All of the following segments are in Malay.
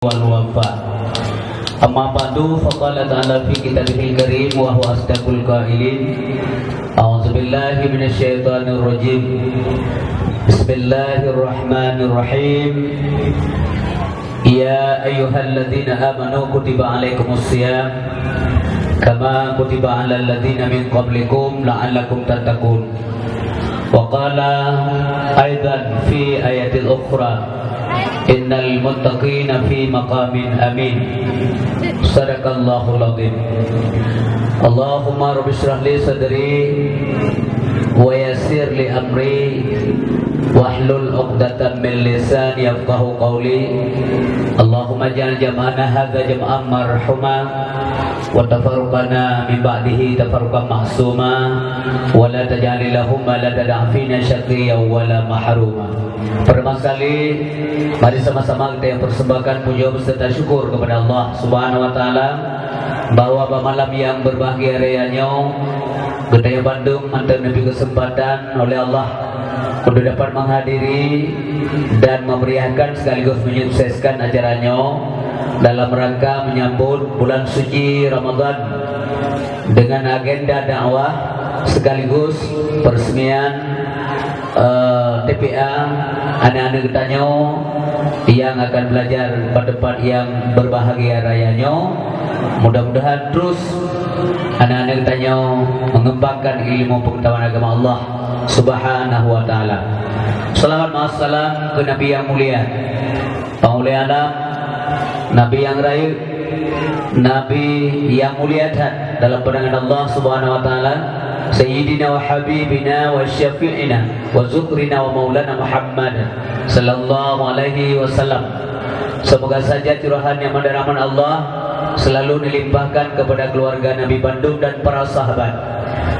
والوفاء أما بعد فقال تعالى في كتابه الكريم وهو أصدق القائلين أعوذ بالله من الشيطان الرجيم بسم الله الرحمن الرحيم يا أيها الذين آمنوا كتب عليكم الصيام كما كتب على الذين من قبلكم لعلكم تتقون وقال أيضا في آية أخرى Innal muttaqina fi maqamin amin. Sadaqallahul azim. Allahumma rabbi shrah li sadri wa yassir li amri wahlul 'uqdatam min lisani yafqahu qawli. Allahumma ij'al jam'ana hadza jam'an marhuma wa tafarruqana min ba'dihi tafarruqan ma'suma wa la taj'al lahumma la tad'afina syaqiyyan wa la mahruma. Pertama sekali, mari sama-sama kita yang persembahkan puja beserta syukur kepada Allah Subhanahu wa taala bahwa malam yang berbahagia rayanya kita yang Bandung mantan lebih kesempatan oleh Allah untuk dapat menghadiri dan memeriahkan sekaligus menyukseskan acaranya dalam rangka menyambut bulan suci Ramadan dengan agenda dakwah sekaligus peresmian TPA anak-anak kitanya yang akan belajar pada tempat yang berbahagia rayanya. Mudah-mudahan terus anak-anak kitanya mengembangkan ilmu pengetahuan agama Allah Subhanahu wa taala. Salawat wassalam ke Nabi yang mulia, pengulia alam, Nabi yang rayu, Nabi yang mulia dalam pandangan Allah Subhanahu wa taala, Sayyidina wa Habibina wa Syafi'ina wa Zukrina wa Maulana Muhammad sallallahu alaihi wasallam. Semoga saja curahan yang rahmat Allah selalu dilimpahkan kepada keluarga Nabi Bandung dan para sahabat,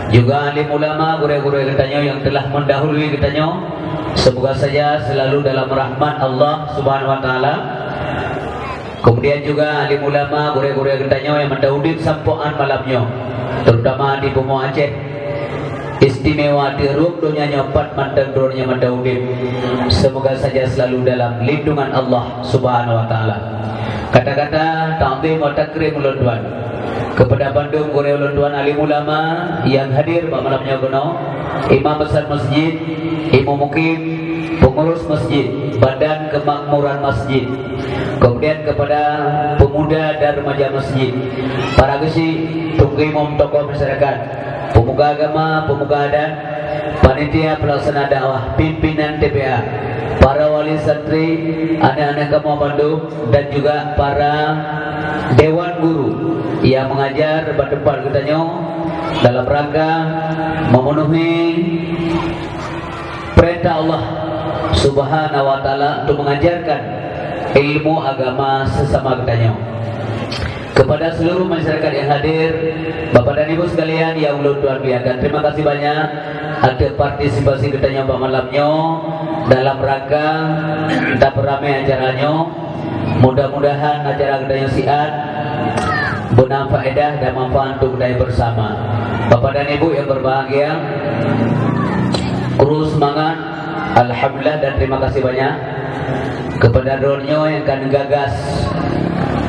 juga alim ulama, guru-guru kitanya yang telah mendahului kitanya. Semoga saja selalu dalam rahmat Allah Subhanahu wa taala. Kemudian juga alim ulama, guru-guru kitanya yang mendahului sampoan malamnya, terutama di Bumi Aceh. Istimewa di rukdunya nyopat mantan durnya mendahului. Semoga saja selalu dalam lindungan Allah Subhanahu wa taala. Kata-kata ta'zim wa takrim ulun tuan kepada Bandung Korea ulun tuan alim ulama yang hadir pada malamnya kuno, imam besar masjid, imam mukim, pengurus masjid, badan kemakmuran masjid, kemudian kepada pemuda dan remaja masjid, para gesi, tunggu imam tokoh masyarakat, pemuka agama, pemuka adat, panitia pelaksana dakwah, pimpinan TPA, para wali santri, anak-anak kamu Bandung, dan juga para dewan guru yang mengajar pada tempat kitanya dalam rangka memenuhi perintah Allah Subhanahu wa taala untuk mengajarkan ilmu agama sesama kitanya. Kepada seluruh masyarakat yang hadir, Bapak dan Ibu sekalian yang ulun tuan biarkan, terima kasih banyak atas partisipasi kitanya pada malamnya dalam rangka kita beramai acaranya. Mudah-mudahan acara kitanya sihat, berfaedah dan manfaat untuk kita bersama. Bapak dan Ibu yang berbahagia, terus semangat, alhamdulillah, dan terima kasih banyak kepada Ronyo yang akan gagas,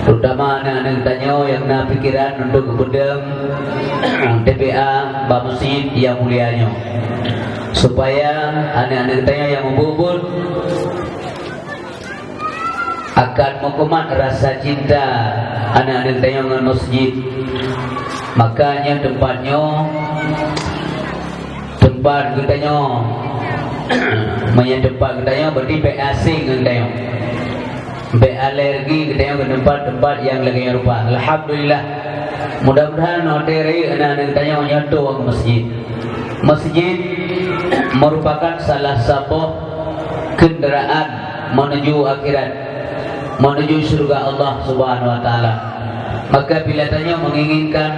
terutama anak-anak kitanya yang nak pikiran untuk kebudang TPA Masjid yang mulianya, supaya anak-anak kitanya yang membubut akan mengkumat rasa cinta anak-anak kitanya dengan masjid. Makanya tempat kitanya tempat kitanya berarti asing kitanya, alergi kitanya ke tempat-tempat yang lagi rupa. Alhamdulillah, mudah-mudahan hari anak-anak kitanya menyatu ke masjid. Masjid merupakan salah satu kendaraan menuju akhirat, menuju surga Allah Subhanahu wa taala. Maka bila tanya menginginkan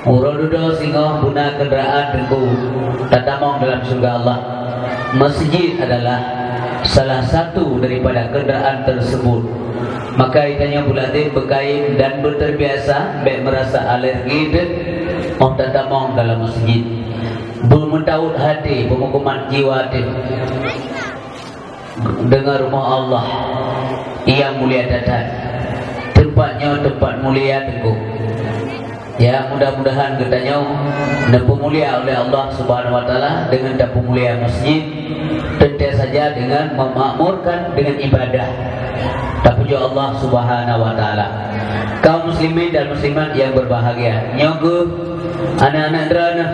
urododo singo guna kendaraan dengku tatamong dalam surga Allah, masjid adalah salah satu daripada kendaraan tersebut. Maka ditanya bulatih berkain dan berterbiasa baik merasa alergi dan mau tatamong dalam masjid, bermentaut hati, pemukuman jiwa dengar rumah Allah yang mulia datang. Tempatnya tempat mulia tengku. Ya, mudah-mudahan katanya dapat mulia oleh Allah Subhanahu wa taala dengan dapat mulia masjid, tentu saja dengan memakmurkan dengan ibadah. Tapi juga Allah Subhanahu wa taala. Kaum muslimin dan muslimat yang berbahagia, nyogo anak-anak derana,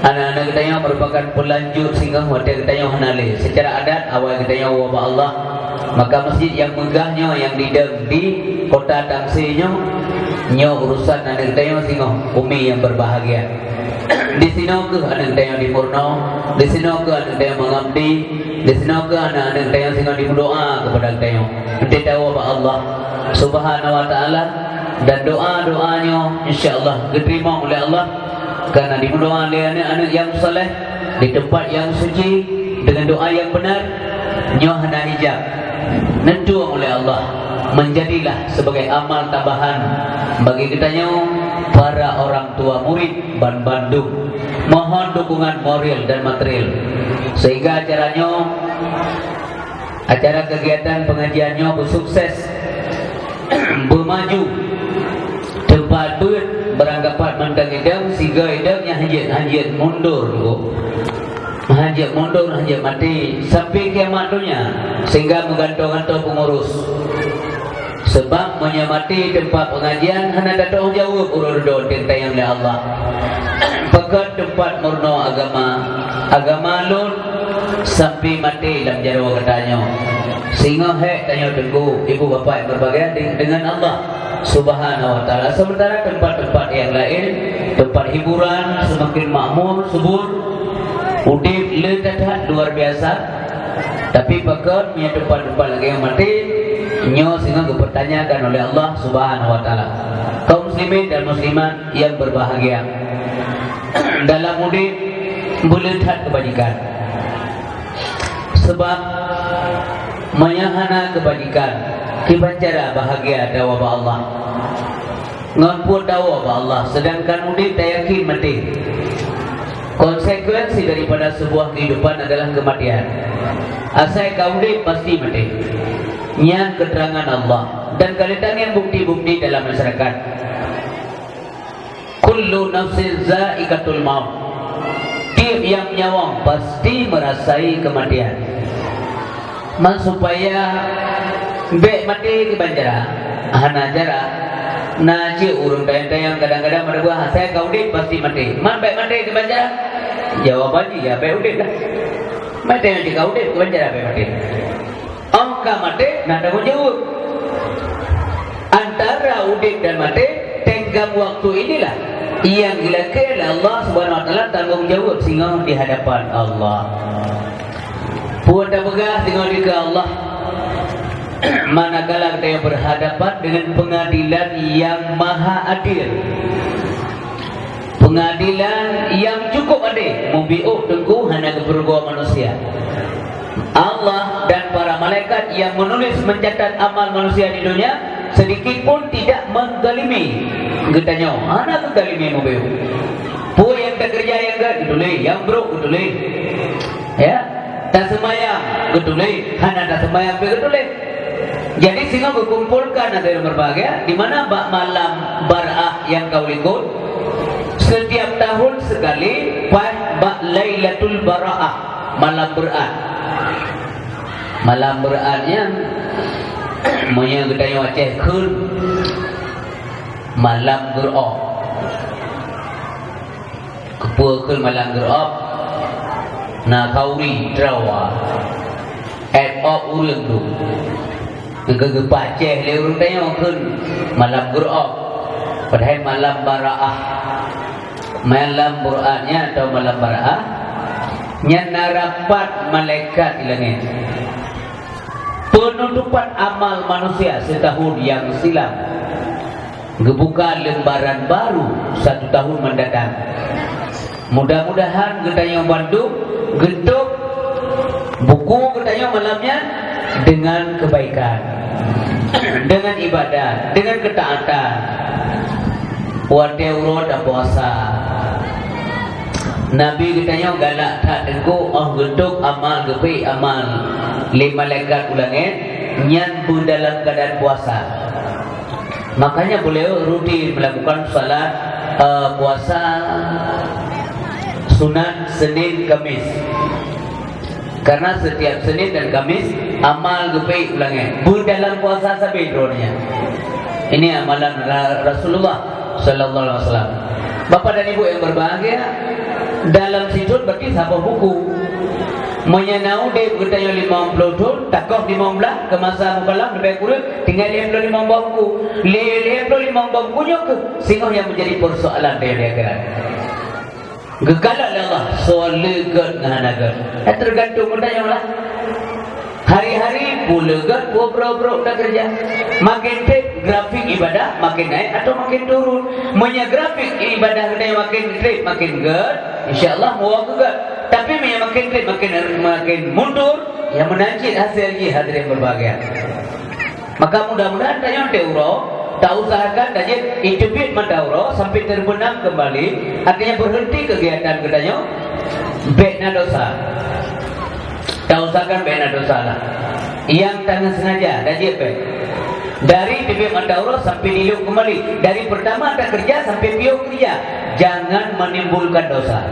anak-anak katanya merupakan pelanjut sehingga hotel katanya hanale. Secara adat awal katanya wabah Allah, maka masjid yang megahnya yang di kota Tangsinya nyo urusan anak katanya sehingga umi yang berbahagia. Di sini ke anak katanya di Murno, di sini ke anak katanya mengabdi, di sini ke anak-anak katanya sehingga di berdoa kepada katanya. Nanti tahu wabah Allah Subhanahu wa taala, dan doa-doanya insyaallah diterima oleh Allah karena didoa oleh anak-anak yang saleh di tempat yang suci dengan doa yang benar, nyohana hijab nentu oleh Allah, menjadilah sebagai amal tambahan bagi kitanya para orang tua murid Ban Bandung. Mohon dukungan moral dan material sehingga acara kegiatan pengajiannya bersukses, bermaju, tempat duit beranggapan mendang idang siga idangnya hanjit mundur hanjit mati sampai kiamat dunia sehingga menggantung-gantung pengurus. Sebab menyamati tempat pengajian hanya datang jauh urut-urut tentang oleh Allah. Pekat tempat murno agama lun sampai mati dalam jarwa katanya. Sehingga tanya tengku ibu bapa yang berbahagia dengan Allah Subhanahu wa taala. Sementara tempat-tempat yang lain, tempat hiburan semakin makmur, subur, udip ledahat luar biasa. Tapi pekat punya tempat-tempat lagi yang mati nyo sehingga dipertanyakan oleh Allah Subhanahu wa taala. Kaum muslimin dan muslimat yang berbahagia, dalam mudik boleh lihat kebajikan. Sebab menyahana kebajikan kibancara bahagia dawa Allah. Ngampun dawa Allah, sedangkan mudik tak yakin mati. Konsekuensi daripada sebuah kehidupan adalah kematian. Asal kau mudik pasti mati. Yang keterangan Allah dan kalian bukti-bukti dalam masyarakat. Kullu nafsin za'iqatul maut. Tiap yang nyawang pasti merasai kematian. Man supaya be mati ke banjara, hana jara. Naji urung tayang-tayang kadang-kadang mereka saya kau dik pasti mati. Man be mati ke banjara? Jawabannya ya be udik lah. Mati yang kau dik ke banjara be mati. Angka mati, nak tanggung jawab. Antara udik dan mati, tenggang waktu inilah yang dilakukan oleh Allah Subhanahu wa taala tanggung jawab sehingga di hadapan Allah. Puan dah begah tengok di ke Allah. Manakala kita yang berhadapan dengan pengadilan yang maha adil, pengadilan yang cukup adil, membiuk tengku hanya keperluan manusia. Allah dan para malaikat yang menulis mencatat amal manusia di dunia sedikit pun tidak menzalimi. Getanya, anak menzalimi mobil. Pu yang tak kerja yang enggak ditulis, yang buruk ditulis. Ya, tak semayang ditulis, hana tak semayang ditulis. Jadi sehingga berkumpulkan ada yang berbahagia di mana bak malam barah yang kau ikut setiap tahun sekali bak Lailatul Bara'ah, malam berat. Malam beratnya monya gedanya Aceh kun malam gerop. Kepua kun malam gerop. Na kauri trawa. Op urang tu. Ngege Aceh le urang tanya kun malam gerop. Padahal malam baraah. Malam beratnya atau malam baraah nya narapat malaikat di langit. Penutupan amal manusia setahun yang silam. Gebuka lembaran baru 1 tahun mendatang. Mudah-mudahan getanya Bandung geduk buku getanya malamnya dengan kebaikan, dengan ibadah, dengan ketaatan. Wate urut puasa. Nabi katanya galak tak tengku bentuk amal gepi amal 5 malaikat ulangit nyan pun dalam keadaan puasa. Makanya beliau rutin melakukan salat puasa sunat Senin Kamis. Karena setiap Senin dan Kamis amal gepi ulangit pun dalam puasa sampai drone-nya. Ini amalan Rasulullah sallallahu alaihi wasallam. Bapak dan Ibu yang berbahagia, dalam situ berarti siapa buku menyenau dia bertanya 50 tahun takoh 15 ke masa mukalam lebih kurang tinggal 55 buku 55 bukunya ke sehingga yang menjadi persoalan dia akhirat gegalak Allah soal legat nganagat tergantung bertanya lah hari-hari pula gat bro dah kerja makin trip grafik ibadah makin naik atau makin turun punya grafik ibadah kita makin trip makin gat insyaallah mau gat tapi makin trip makin mundur yang menanjit hasil hadirin berbahagia maka mudah-mudahan tanya teuro tak usahakan tanya intipit madauro sampai terbenam kembali artinya berhenti kegiatan katanya bena dosa. Tak usahakan bena dosa lah. Yang tangan sengaja dah jep. Dari tibik mandauro sampai niluk kembali. Dari pertama tak kerja sampai piuk kerja. Jangan menimbulkan dosa.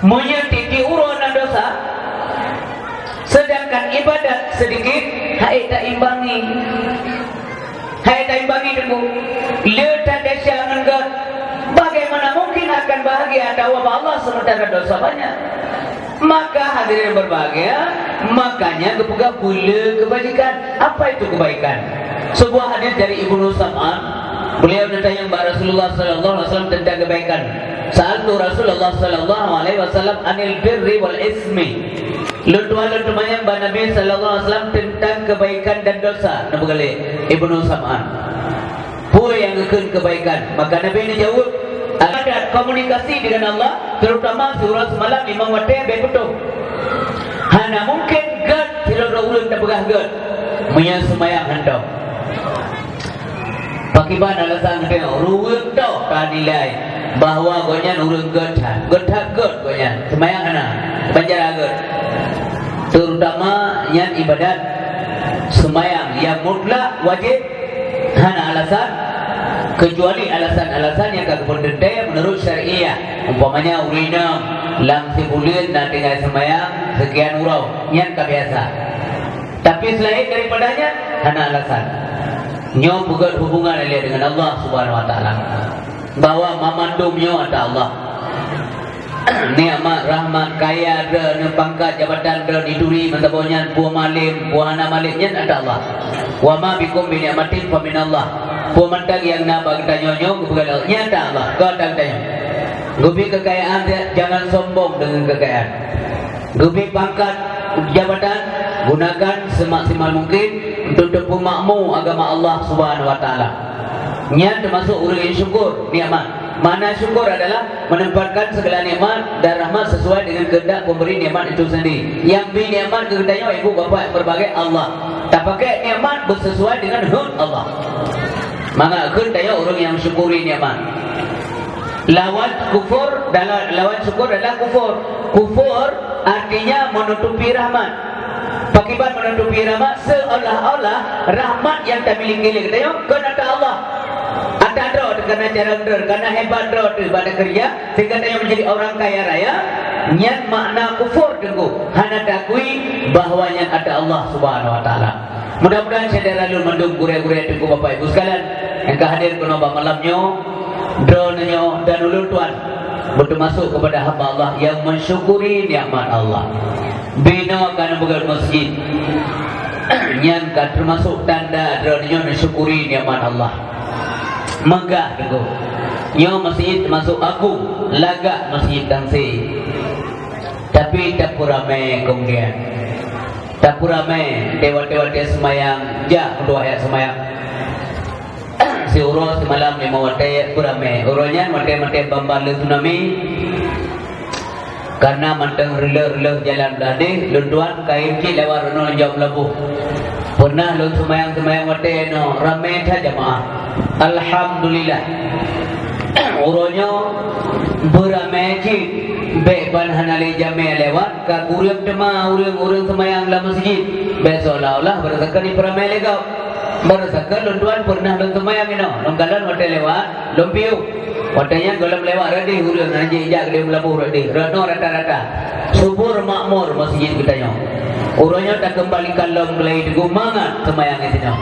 Menyetiti urunan dosa. Sedangkan ibadat sedikit hai tak imbangi. Hai tak imbangi dulu. Letak desa dengan bagaimana mungkin akan bahagia tahu Allah sementara dosa banyak. Maka hadirin berbahagia, makanya kepegang pula kebajikan. Apa itu kebaikan? Sebuah hadis dari Ibnu Sam'an, beliau bertanya kepada Rasulullah sallallahu alaihi wasallam tentang kebaikan. Sa'altu Rasulullah sallallahu alaihi wasallam anil birri wal ismi. Lutuan-lutuannya Nabi sallallahu alaihi wasallam tentang kebaikan dan dosa. Nama kali Ibnu Sam'an. Apa yang kebaikan? Maka Nabi ini jawab, ada komunikasi dengan Allah, terutama surah semalam Imam Watih betul. Hana mungkin gad tidak ulun tak pegah gad, punya semayang hendak. Pakiban alasan kita ruwet tau tak nilai bahawa gonya urun gad gonya semayang hana banjar gad. Terutama yang ibadat semayang yang mutlak wajib hana alasan. Kecuali alasan-alasan yang kagak menurut syariah, umpamanya urinam, langsi bulan dan tinggal semayang sekian urau, yang kebiasa. Tapi selain daripadanya, hanya alasan. Nyo bukan hubungan dia dengan Allah Subhanahu Wa Taala. Bahawa mamandum nyo ada Allah. Ni'mat rahmat kaya ada pangkat jabatan ada diduri mentabonyan buah malim buah anak maliknya ada Allah. Wa ma bikum bi ni'matin fa minallah. Pemantang yang nak bagi tanya-nyo kepada nyata Allah. Kau tak tanya. Gubi kekayaan jangan sombong dengan kekayaan. Gubi pangkat jabatan gunakan semaksimal mungkin untuk tepuk makmu agama Allah Subhanahu Wa Taala. Nyat termasuk orang yang syukur nikmat. Mana syukur adalah menempatkan segala nikmat dan rahmat sesuai dengan kehendak pemberi nikmat itu sendiri. Yang beri nikmat kehendaknya ibu bapa yang berbagai Allah. Tak pakai nikmat bersesuai dengan hak Allah. Maka kehendaknya orang yang syukuri nikmat. Lawan kufur dalam lawan syukur adalah kufur. Kufur artinya menutupi rahmat. Pakiban menutupi rahmat seolah-olah rahmat yang tak miliki kita kena Allah. Ada drod karena cara drod karena hebat drod pada kerja sehingga dia menjadi orang kaya raya. Nyat makna kufur tengku hana takui bahawanya ada Allah Subhanahu Wa Taala. Mudah-mudahan saya lalu mendung gure-gure tengku Bapak Ibu sekalian yang kehadir ke noba malamnya, drone-nya dan ulun tuan betul masuk kepada hamba Allah yang mensyukuri nikmat Allah. Bina akan bukan masjid. Yang kan termasuk tanda drone-nya mensyukuri nikmat Allah. Megah tengku. Nyo masjid termasuk agung, lagak masjid tangsi. Tapi tak ramai kemudian. Tak ramai dewa-dewa dia semayang, kedua ayat semayang. Si uro semalam ni mawate kurame. Uronya mate bambal tsunami. Karena manteng rela jalan dade, lunduan kain ki lewat reno jam lebuh. Pernah lu semayang mate no ramai tha jamaah. Alhamdulillah. Uronya beramai masjid baik ban hanali jami' lewat ka kuriak tema urang-urang semayang dalam masjid baik seolah-olah berdasarkan ni peramai legau berdasarkan lontuan pernah lon semayang ino longgalan hotel lewat lompiu hotelnya golam lewat radi urang anjing jak dia melabur radi rano rata-rata subur makmur masjid kita nyo urangnya tak kembalikan lom gelai di gumangan semayang itu nyo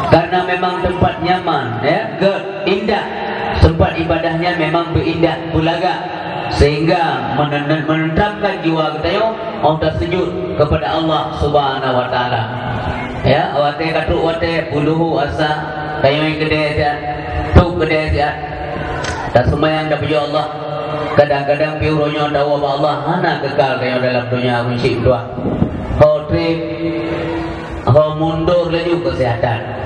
karena memang tempat nyaman ya indah tempat ibadahnya memang berindah bulaga sehingga menentramkan jiwa kita yo untuk sujud kepada Allah Subhanahu wa taala ya wate katu wate buluhu asa kayo gede dia tu gede dia tak sembahyang dah puji Allah kadang-kadang piuronyo dawa Allah hana kekal kayo dalam dunia kunci dua ho trip ho mundur laju kesehatan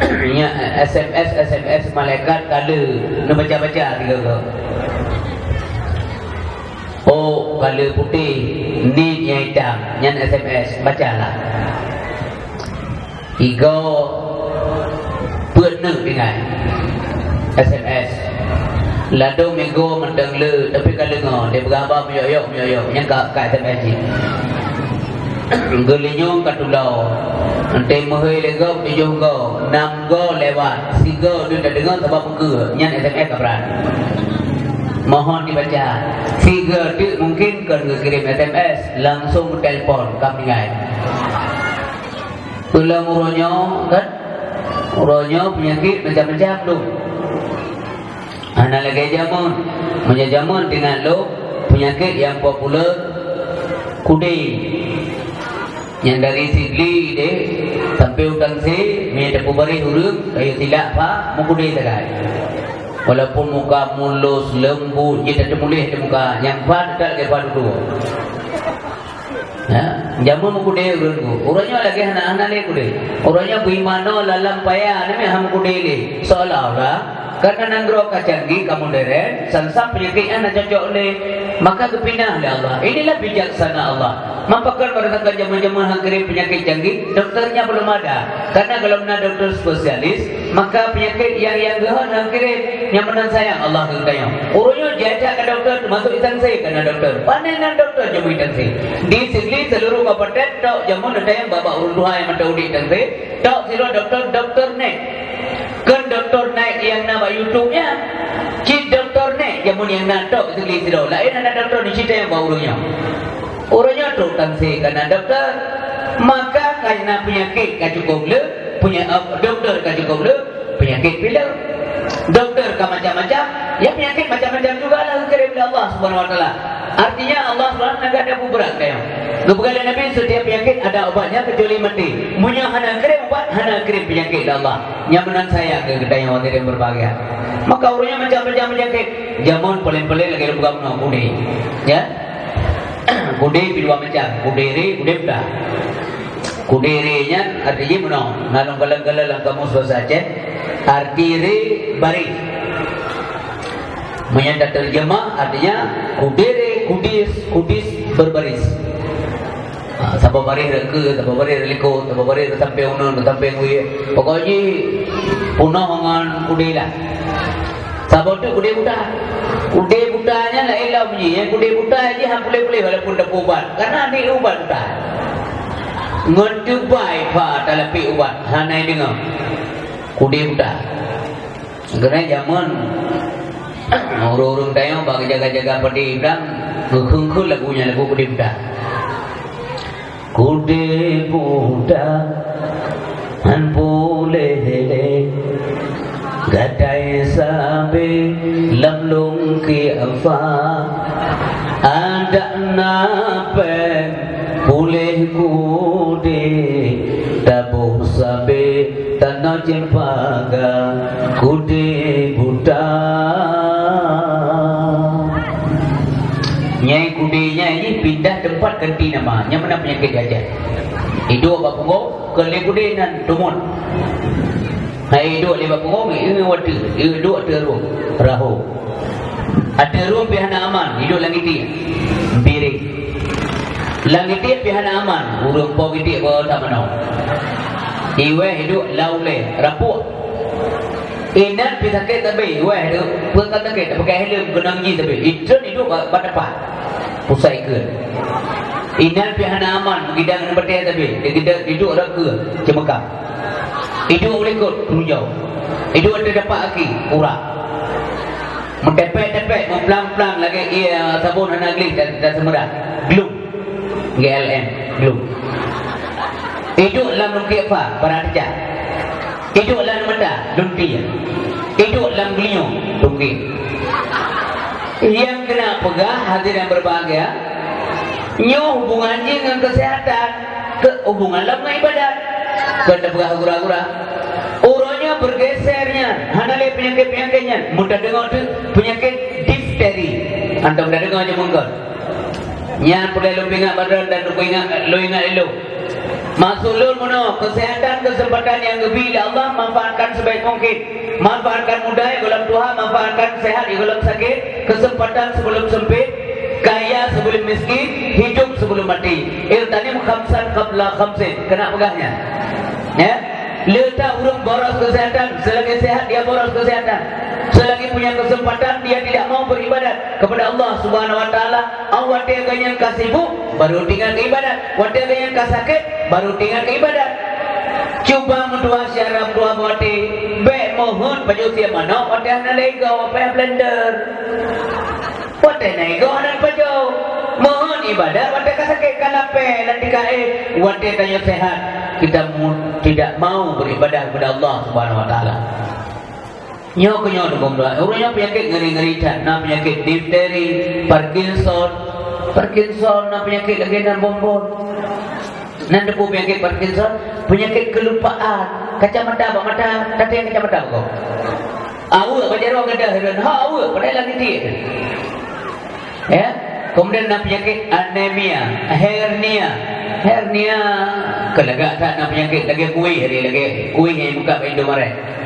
nya SMS malaikat kala nak baca-baca tiga ke oh kala putih ni yang hitam yang SMS bacalah igo penuh dengan SMS lado mego mendang le tapi kala ngau dia bergambar meyok yang ka SMS ni gelinyong katulau nanti mahai legau tujuh go 6 go lewat 3 go dia dah dengar sebab muka nyan SMS kabran mohon dibaca 3 dia mungkin kan kirim SMS langsung telefon kami ngai tulang uronyo kan uronyo penyakit macam-macam tu anak lagi jamun menjamun dengan lo penyakit yang popular kudi yang dari sigli deh sampai utang si ni ada pemberi huruf kayu tidak pak mukudi tegai walaupun muka mulus lembu dia tak mulih di muka yang pak tak lagi pak dulu ya jamu mukudi huruf urangnya lagi anak-anak ni kudi urangnya bimano lalam paya ni ham kudi ni seolah-olah karena nanggro kacanggi kamu deret sansam penyakit anak cocok ni maka kepindah oleh Allah inilah bijaksana Allah mampakkan berdasarkan zaman-zaman hangkirim penyakit canggih dokternya belum ada karena kalau nak dokter spesialis maka penyakit yang gehan hangkirim yang menang sayang Allah kekayang urutnya jajak ke dokter masuk itan saya karena dokter panenan dokter jamu itan saya di sigli seluruh kabupaten tok jamu nadayang babak urut dua yang mentau di itan saya tok silo dokter ni kan doktor naik yang nama YouTube-nya cik doktor naik jamun yang natok segeli sido lain ada doktor ni cerita yang barunya orangnya doktor si karena doktor maka karena penyakit kacukup le punya doktor kacukup le penyakit pilek doktor ke macam-macam ya penyakit macam-macam juga lah kirim oleh Allah Subhanahu wa taala artinya Allah Subhanahu wa taala ada berat kayak kepada Nabi setiap penyakit ada obatnya kecuali mati punya hana kirim obat hana kirim penyakit Allah yang menang saya ke kedai yang waktu yang berbahagia maka urutnya macam-macam penyakit jamun paling-paling lagi buka menang kudi ya kudi dua macam kudiri budak kudirinya artinya menang nalung galang-galang kamu saja artiri baris menyandang terjemah artinya kudiri kudis berbaris sampai baris reke sampai baris liko sampai baris sampai unun sampai ngui pokoknya punah dengan kudi lah sampai tu kudi budanya lah elah punya yang kudi buda aja ham boleh walaupun dah ubat karena ni ubat buda ngedubai pa talapi ubat hanai dengar kudi buda kerana zaman orang-orang tayang bagi jaga-jaga padi bilang ngekungkul lagunya lagu kudi buda kudi buda han boleh gadai sabi lamlung ki afa ada nape boleh kudi tabuh sabi tanah jempaga kudi buda nyai kudinya ini pindah tempat ganti nama yang mana penyakit aja hidup apa pun ke kudi nan dumun hai hidup lima pun ini waktu hidup terus rahu ada ruang pihana aman hidup langit dia birik langit dia pihana aman urung pogi dia bawa tak mana iwe hidup laule rapuk Inan pi sakit tapi weh tu pun kata sakit pakai helm kena ngi tapi itu pada depan pusai ke inan pi hana aman gidang nak betul tapi dia duduk ada ke cemekam hidup boleh ikut tunjau hidup ada dapat lagi kurang mentepek-tepek memplang-plang lagi ia sabun hana glik dan semerat glue GLM glue hidup dalam lungkit apa para kerja hidup dalam menda lunti hidup dalam geliung tunggi yang kena pegah hadirin berbahagia nyo hubungannya dengan kesehatan hubungan dalam ibadat kena pegah gura-gura urutnya bergesernya hanale penyakit-penyakitnya mudah dengar tu penyakit difteri anda mudah dengar je mungkin yang perlu lu ingat badan dan lu ingat elu masulul mono kesehatan kesempatan yang bila Allah manfaatkan sebaik mungkin manfaatkan mudah dalam Tuhan manfaatkan sehat dalam sakit kesempatan sebelum sempit kaya sebelum miskin hidup sebelum mati irtanim khamsan qabla khamsin kena pegahnya ya letak urung boros kesehatan selagi sehat dia boros kesehatan selagi punya kesempatan dia tidak mau beribadat kepada Allah Subhanahu wa taala awak dia ganyan kasibuk baru tinggal ibadat awak dia ganyan kasakit baru tinggal ibadat cuba mendua syarab dua boti be mohon baju sia mana awak dia lego apa blender awak dia nego dan baju mohon ibadat awak dia kasakit kalape landikae awak dia tanya sehat kita tidak mau beribadah kepada Allah Subhanahu wa taala nyo kenyo dong doa urangnya penyakit ngeri-ngeri dan penyakit difteri Parkinson na penyakit lagi dan bombon nan depu penyakit Parkinson penyakit kelupaan kacamata apa mata tadi yang kacamata kau awu bajaro gadah dan awu padahal lagi ti ya kemudian na penyakit anemia hernia kelagak tak na penyakit lagi kuih lagi kuih yang buka Indomaret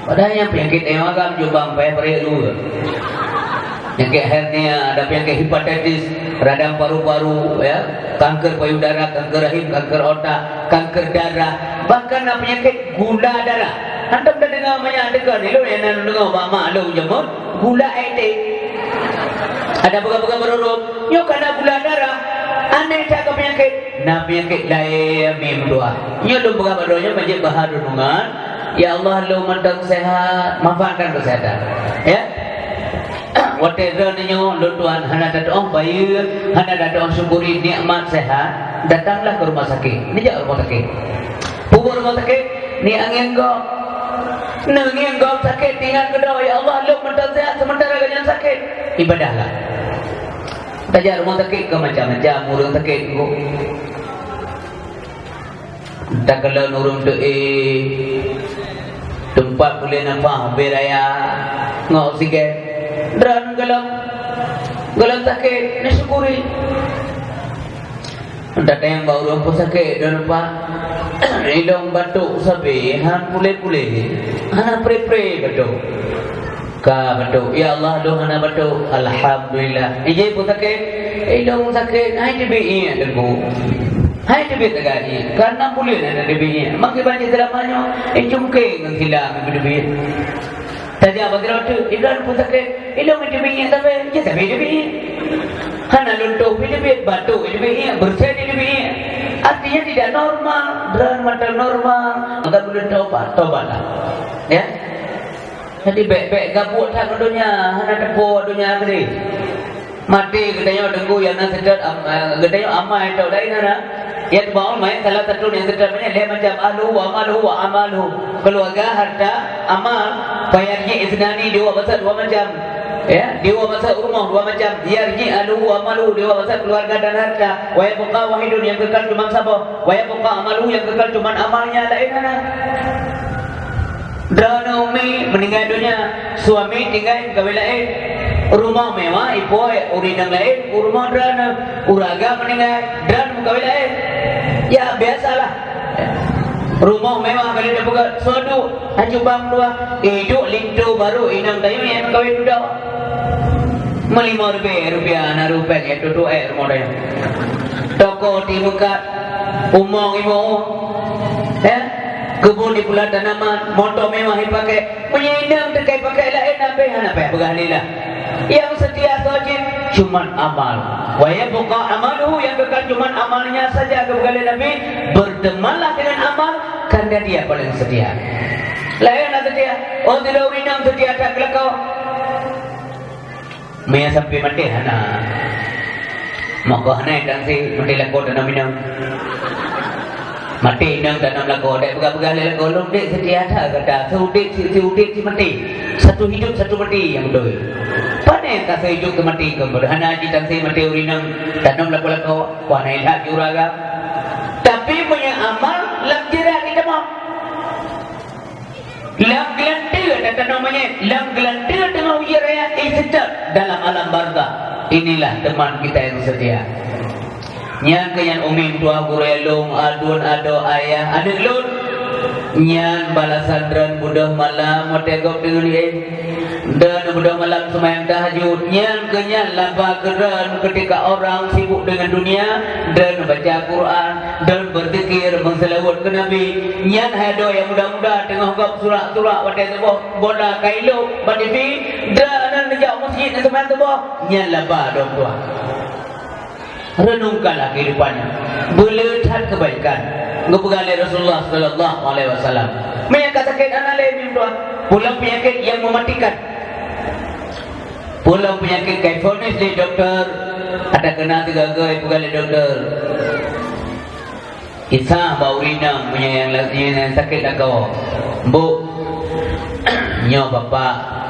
padahal yang penyakit yang agam jubang payah beri dulu penyakit hernia ada penyakit hepatitis radang paru-paru ya kanker payudara kanker rahim kanker otak kanker darah bahkan ada penyakit gula darah anda dah dengar banyak dengar ni lo yang dengar mama lo jemur gula etik ada beberapa berurup yo kena gula darah aneh tak ke penyakit nah penyakit lain mimdua yo lo beberapa doanya majid bahadunungan ya Allah lu mandang sehat manfaatkan kesehatan ya whatever nyo lu Tuhan hana datang bayi hana datang syukuri nikmat sehat datanglah ke rumah sakit ni jak rumah sakit pukul rumah sakit ni angin kau sakit tinggal kedua ya Allah lu mandang sehat sementara kalian sakit ibadahlah tajak rumah sakit ke macam-macam urang sakit ku tak kalau nurung tu tempat boleh nampak beraya ngau sikit dan gelam sakit ni syukuri tak yang baru aku sakit dan nampak hidung batuk sabi han pulih-pulih hana pre-pre batuk ka batuk ya Allah lu hana batuk alhamdulillah ije pun sakit hidung sakit hai dibi aku hai dibi tagaji karena boleh ada dibi makin banyak selamanya jungke ngan hilang dibi tajak bagero tu idan pun sakit hidung dibi tapi je tapi dibi hana luntuk dibi batuk dibi bersih dibi artinya tidak normal dan mata normal maka boleh tobatlah ya jadi baik-baik gabut tak dunia hana depo dunia tadi mati gedanya dengku yang nak sedar gedanya amai tau lain hana ya baul main salah satu yang sedar banyak dia macam ahlu wa amalu keluarga harta amal bayarnya isnani dua besar dua macam ya dua besar rumah dua macam yarji ahlu wa amalu dua besar keluarga dan harta wa yabqa wahidun yang kekal cuma sabah wa yabqa amalu yang kekal cuma amalnya lain hana Drana umi meninggal dunia, suami tinggal kawin lain, rumah mewah, ibu urinang lain, rumah drana, uraga meninggal, drana kawin lain, ya biasalah. Rumah mewah kali dia buka sodu, hajubang dua, hidup lintu baru inang tayu yang kawin dua, melima rupiah, na rupiah itu tu rumah dia. Toko di muka, umong ibu, Kebun di pula tanaman, motor mewah dipakai, menyinam terkait pakai lain apa begalilah. Yang setia sajid cuman amal. Wa yabqa amaluhu, yang kekal cuman amalnya saja. Kebegalan Nabi, bertemanlah dengan amal karena dia paling setia. Lain setia. Oh tidak urinam setia tak kelakau. Maya sampai mati hana. Maka hana dan si mati lakau dan minum. Mati nang tanam lagu dek begal-begal lagu long dek setia ada kata seudik si mati satu hidup satu mati yang betul. Pane ka hidup ke mati ke berhana di tangsi mati urinang tanam lagu panai hak juraga. Tapi punya amal lam jira kita mau. Lam gelantir kata namanya lam gelantir dengan ujiraya istidad dalam alam barzah. Inilah teman kita yang setia. Nyan kenyan umim tua guru elung adun ado ayah adik lun nyan balasan dran budak malam motegop diri dan budak malam semayang tahajud nyan kenyan laba geran ketika orang sibuk dengan dunia dan baca Quran dan berzikir menselawat ke Nabi nyan hado yang muda-muda tengah gop surah-surah wadai sebuah bola kailu badifi dan nejak masjid dan semayang sebuah nyan laba dong tua. Renungkanlah kehidupannya, belihat kebaikan. Ngepegali Rasulullah sallallahu alaihi wasallam. Menyangka sakit anak lain tuan. Pulang penyakit yang mematikan. Pulang penyakit kayak fonis di doktor. Ada kena 3 gai pegali doktor. Isa bau rinang punya yang sakit dah kau. Bu, nyo bapak.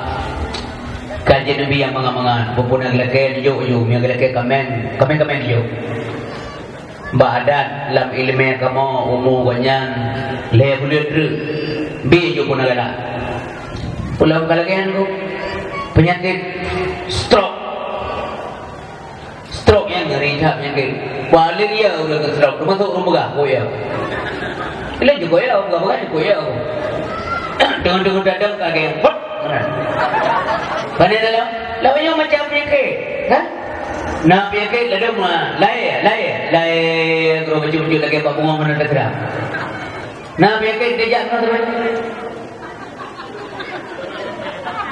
Kajian Nabi yang mangan-mangan Bupun yang lelaki dijuk-juk yang lelaki kamen dijuk Badan lam ilmu kamu umur ganyan Leha boleh dru Bijuk pun agak Pulau kalagian ku penyakit stroke yang ngeri tak penyakit balik ya udah ke stroke masuk rumah koya ini juga ya enggak koya dengan dadang kagak Pada dalam lawannya macam penyakit kan? Nah penyakit ada mula Lai Kalau baju-baju lagi apa bunga mana tak gerak Nah penyakit dia jatuh mana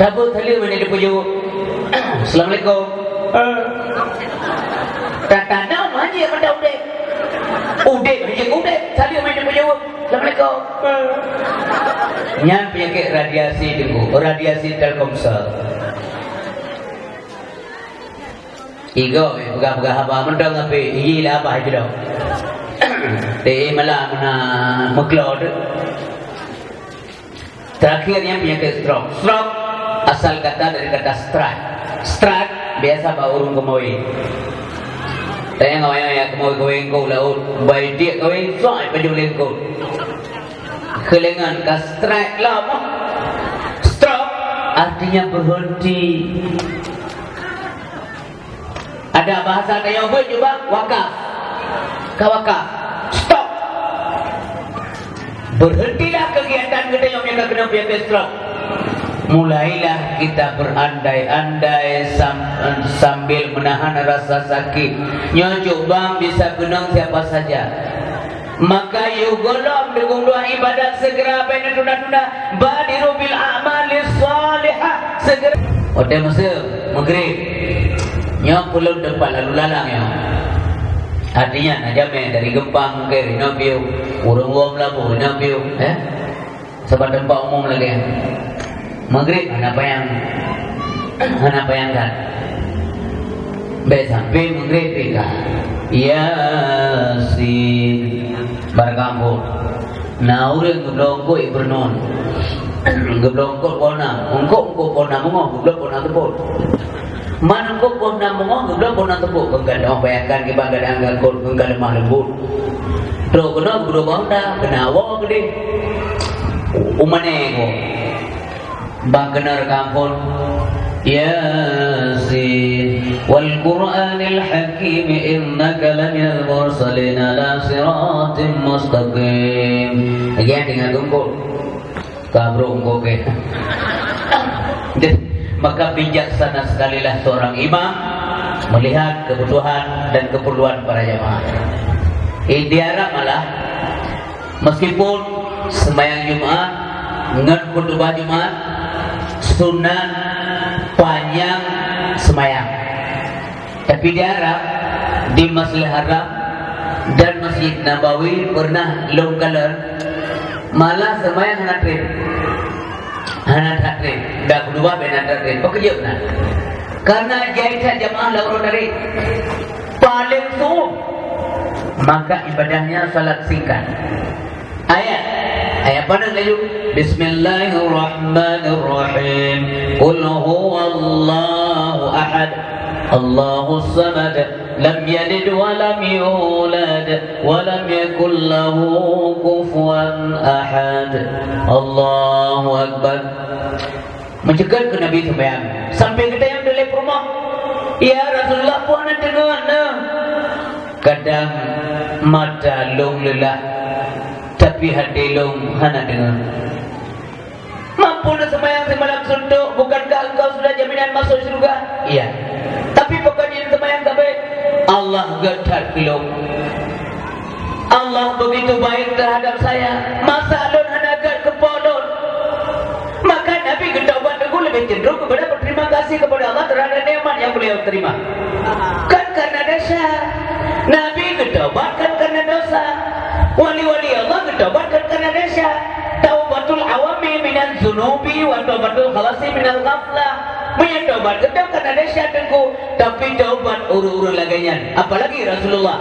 Tabut tali mana dia pujuk Assalamualaikum Tak tahu haji apa dah Udek tali mana dia pujuk Assalamualaikum Nyan penyakit radiasi Telkomsel Igo pegah-pegah apa mendang api iyalah apa aja dong. Teh malam na meklod. Terakhirnya penyakit stroke. Stroke asal kata dari kata strike. Strike biasa bawa urung kemoi. Tanya ngawai ya kemoi kau laut. Baik dia kawin soal penjuling kau. Kelengan ka strike lama. Stroke artinya berhenti. Ada bahasa yang boleh coba wakaf. Kawakaf. Stop. Berhentilah kegiatan kita yang kena penyakit stroke. Mulailah kita berandai-andai sambil menahan rasa sakit. Nyocok bang bisa genang siapa saja. Maka yugolom dengan doa ibadat segera bina tunda-tunda. Badiru bil a'malis salihah. Segera. Hotel Mesir, Maghrib. Yang pulau depan lalu lalang ya. Artinya najame dari Gempang ke Rinopiu, urung-urung labu Rinopiu, sebab tempat umum lagi. Maghrib mana bayangkan. Baik sampai maghrib kita. Yasin berkampung. Nah urang geblongko ibernon. Geblongko pona, ungkop pona mongo, geblok pona tepuk. Manungko pona mongo, geblok pona tepuk. Kengkadang bayangkan ke banggadang gangkul, kengkadang mah lembut. Terus kena guru bangda, kena awak gede. Umane ko. Bang kenar kampung. Yasin wal Qur'anil Hakim innaka lamil mursalin ala siratim mustaqim. Again dengan gungkul. Kabro ungkul ke. Maka bijaksana sekalilah seorang imam melihat kebutuhan dan keperluan para jamaah. Diharap malah meskipun sembahyang Jumat ngan khutbah Jumat sunat panjang sembahyang. Tapi di Arab, di Masjidil Haram dan Masjid Nabawi pernah longgalan malah sembahyang hana trip dah kedua benar trip pekerja benar karena jaitan jamaah lalu dari paling subuh maka ibadahnya salat singkat. Ayat pada laju Bismillahirrahmanirrahim Qul huwallahu ahad Allahus samad lam yalid wa lam yulad wa lam yakul lahu kufuwan ahad. Allahu akbar. Mencegat ke Nabi sembahyang sampai kita yang dalam rumah, ya Rasulullah pun ada dengar kadang mata long lelah tapi hati long hana dengar. Mampu nak sembahyang semalam suntuk, bukankah engkau sudah jaminan masuk surga? Iya. Tapi pokoknya sembahyang tak baik. Allah getar kelong. Allah begitu baik terhadap saya. Masa alun hana gad kepolon. Maka Nabi ketaubat aku lebih cenderung kepada berterima kasih kepada Allah terhadap nikmat yang beliau terima. Kan karena dosa. Nabi ketaubat kan karena dosa. Wali-wali Allah ketaubat kan karena dosa. Taubatul awami minal zunubi wa taubatul khalasi minal ghaflah. Menyatobat kedau karena dosa tengku, tapi taubat uru-uru laganya. Apalagi Rasulullah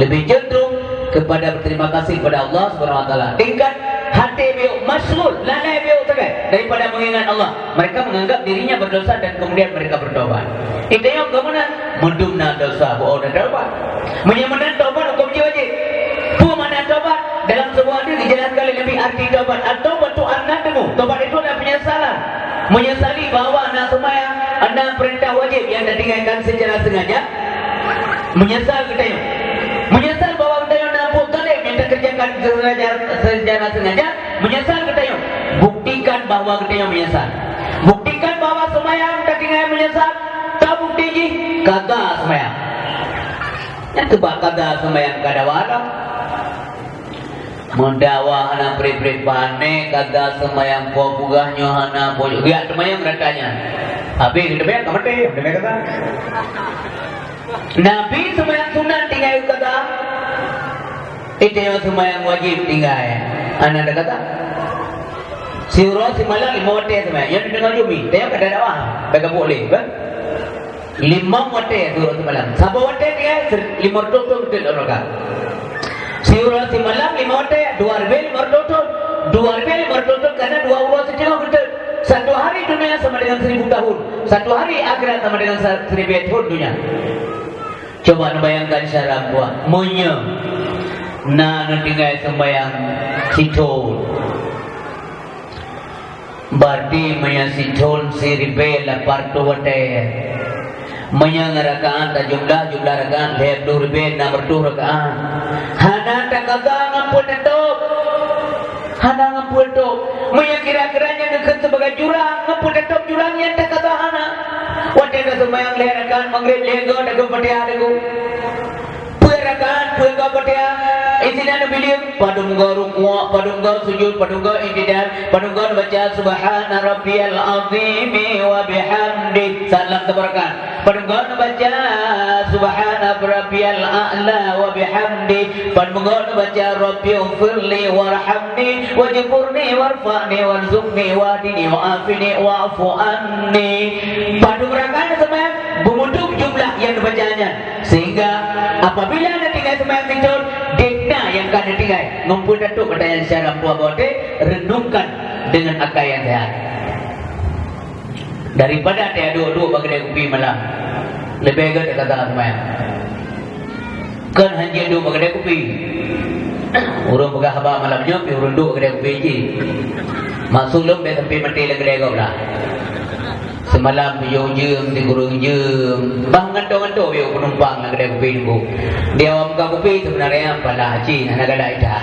lebih cenderung kepada berterima kasih kepada Allah Subhanahu wa taala. Tingkat hati beliau masyghul, lalai beliau tegai daripada mengingat Allah. Mereka menganggap dirinya berdosa dan kemudian mereka bertobat. Intinya kemana? Mendumna dosa, buat orang taubat. Menyamakan taubat hukum wajib. Mana taubat dalam sebuah hadis dijelaskan oleh Nabi arti taubat. At-taubat tu an-nadamu. Taubat itu adalah penyesalan. Menyesali bahawa anda sembahyang, anda perintah wajib yang anda tinggalkan secara sengaja. Menyesal kita yang menyesal bahawa kita yang nampak zalim yang kita kerjakan secara sengaja. Menyesal kita yang buktikan bahawa kita yang menyesal. Buktikan bahawa sembahyang kita tinggal menyesal. Tak bukti je kata sembahyang. Yang tu bak kata sembahyang kada wadah. Mendawa hana pri-pri panik kagak sembahyang po pugahnya hana po ya sembahyang ratanya. Habis sembahyang kamate sembahyang kata. Nabi sembahyang sunat tinggal kata. Itu yang sembahyang wajib tinggal. Ana ada kata. Siura simalang 5 wate sembahyang. Yang dengar jumi, dia kada dakwah. Bagi boleh, kan? 5 wate siura simalang. Sabo wate tinggal 5 ratus betul orang. Siura simalang 5 wate 2,500 karena 2 urus saja betul. Satu hari dunia sama dengan 1000 tahun. Satu hari akhirat sama dengan 1000 tahun dunia. Coba bayangkan syarab buat munya. Nah tinggal sembahyang situl. Berarti maya situl 1000 partu wate. Maya rakaat jumlah rakaat 2,000 nomor 2 rakaat. Hana takada ngampun etop. Hana ngampun etop. Maya kira-kiranya dekat sebagai jurang, ngampun etop jurangnya takada hana. Wate ka sembahyang rakaat maghrib lego dagu patia dagu. Rakaat puega patia isinan bilim padungga rukuu padungga sujud padungga i'tidal padungga baca subhana rabbiyal azim wa bihamdi salam tabarakan padungga baca subhana rabbiyal a'la wa bihamdi padungga baca rabbighfirli warhamni wajburni warfa'ni warzuqni wahdini wa'afini wa'fu anni padungga rakaat sembahyang memuduk jumlah yang dibacanya sehingga apabila anda tinggal sembahyang tidur dekna yang kena tinggal ngumpul datuk pertanyaan secara buah bote renungkan dengan akal yang sehat daripada dia dua-dua bagi dia kopi malam lebih baik dia kata sembahyang kan hanya dua bagi dia kopi urang pegang haba malamnya pergi urang dua bagi dia kopi je masulum dia sampai mati lagi dia kau lah semalam yo jem di gurung jem bang ngandong-ngandong yo penumpang nak kedai kopi tu dia awam ka kopi sebenarnya apalah cing anak ada ida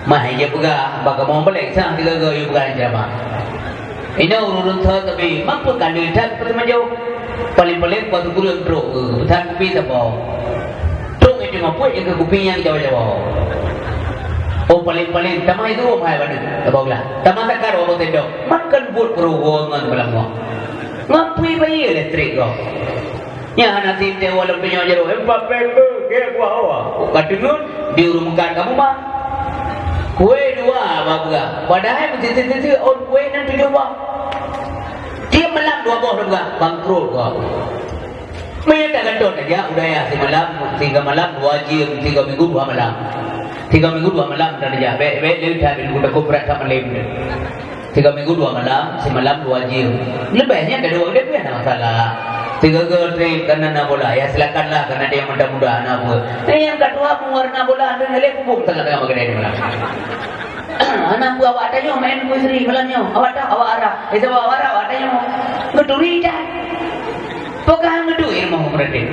mah dia pegah baka mau balik sang tiga yo bukan ceramah ini urun thar tapi mampu kan dia tak pertama jauh paling-paling waktu gurung bro tak kopi sabo tung itu mampu yang kopi yang jauh-jauh Oh paling-paling tamah itu apa mana? Tabaglah. Tamah takar apa tendo? Makan buat perhubungan malam mo. Ngapui bayi elektrik kau. Nya anak tinte walau punya jero. Empat pembe ke gua awak. Kadang di rumah kamu mah. Kue dua baga. Padahal mesti on kue nanti dua. Dia malam dua boh juga bangkrut kau. Mereka ganton aja udah ya semalam 3 malam 2 jam 3 minggu 2 malam. 3 minggu 2 malam dah aja. Lebih dah minggu dah kubrat sama lebih. 3 minggu 2 malam, semalam 2 jam. Lebihnya ada 2 dia ada masalah. 3 trip karena nak bola. Ya silakanlah karena dia muda-muda anak buah. Yang kedua warna bola ada nilai kubuk tengah tengah makan malam. Anak buah awak tanya main musri malamnya. Awak tak awak arah. Itu awak arah awak tanya. Ngeduri dah. Pokoknya ngeduri mau berarti.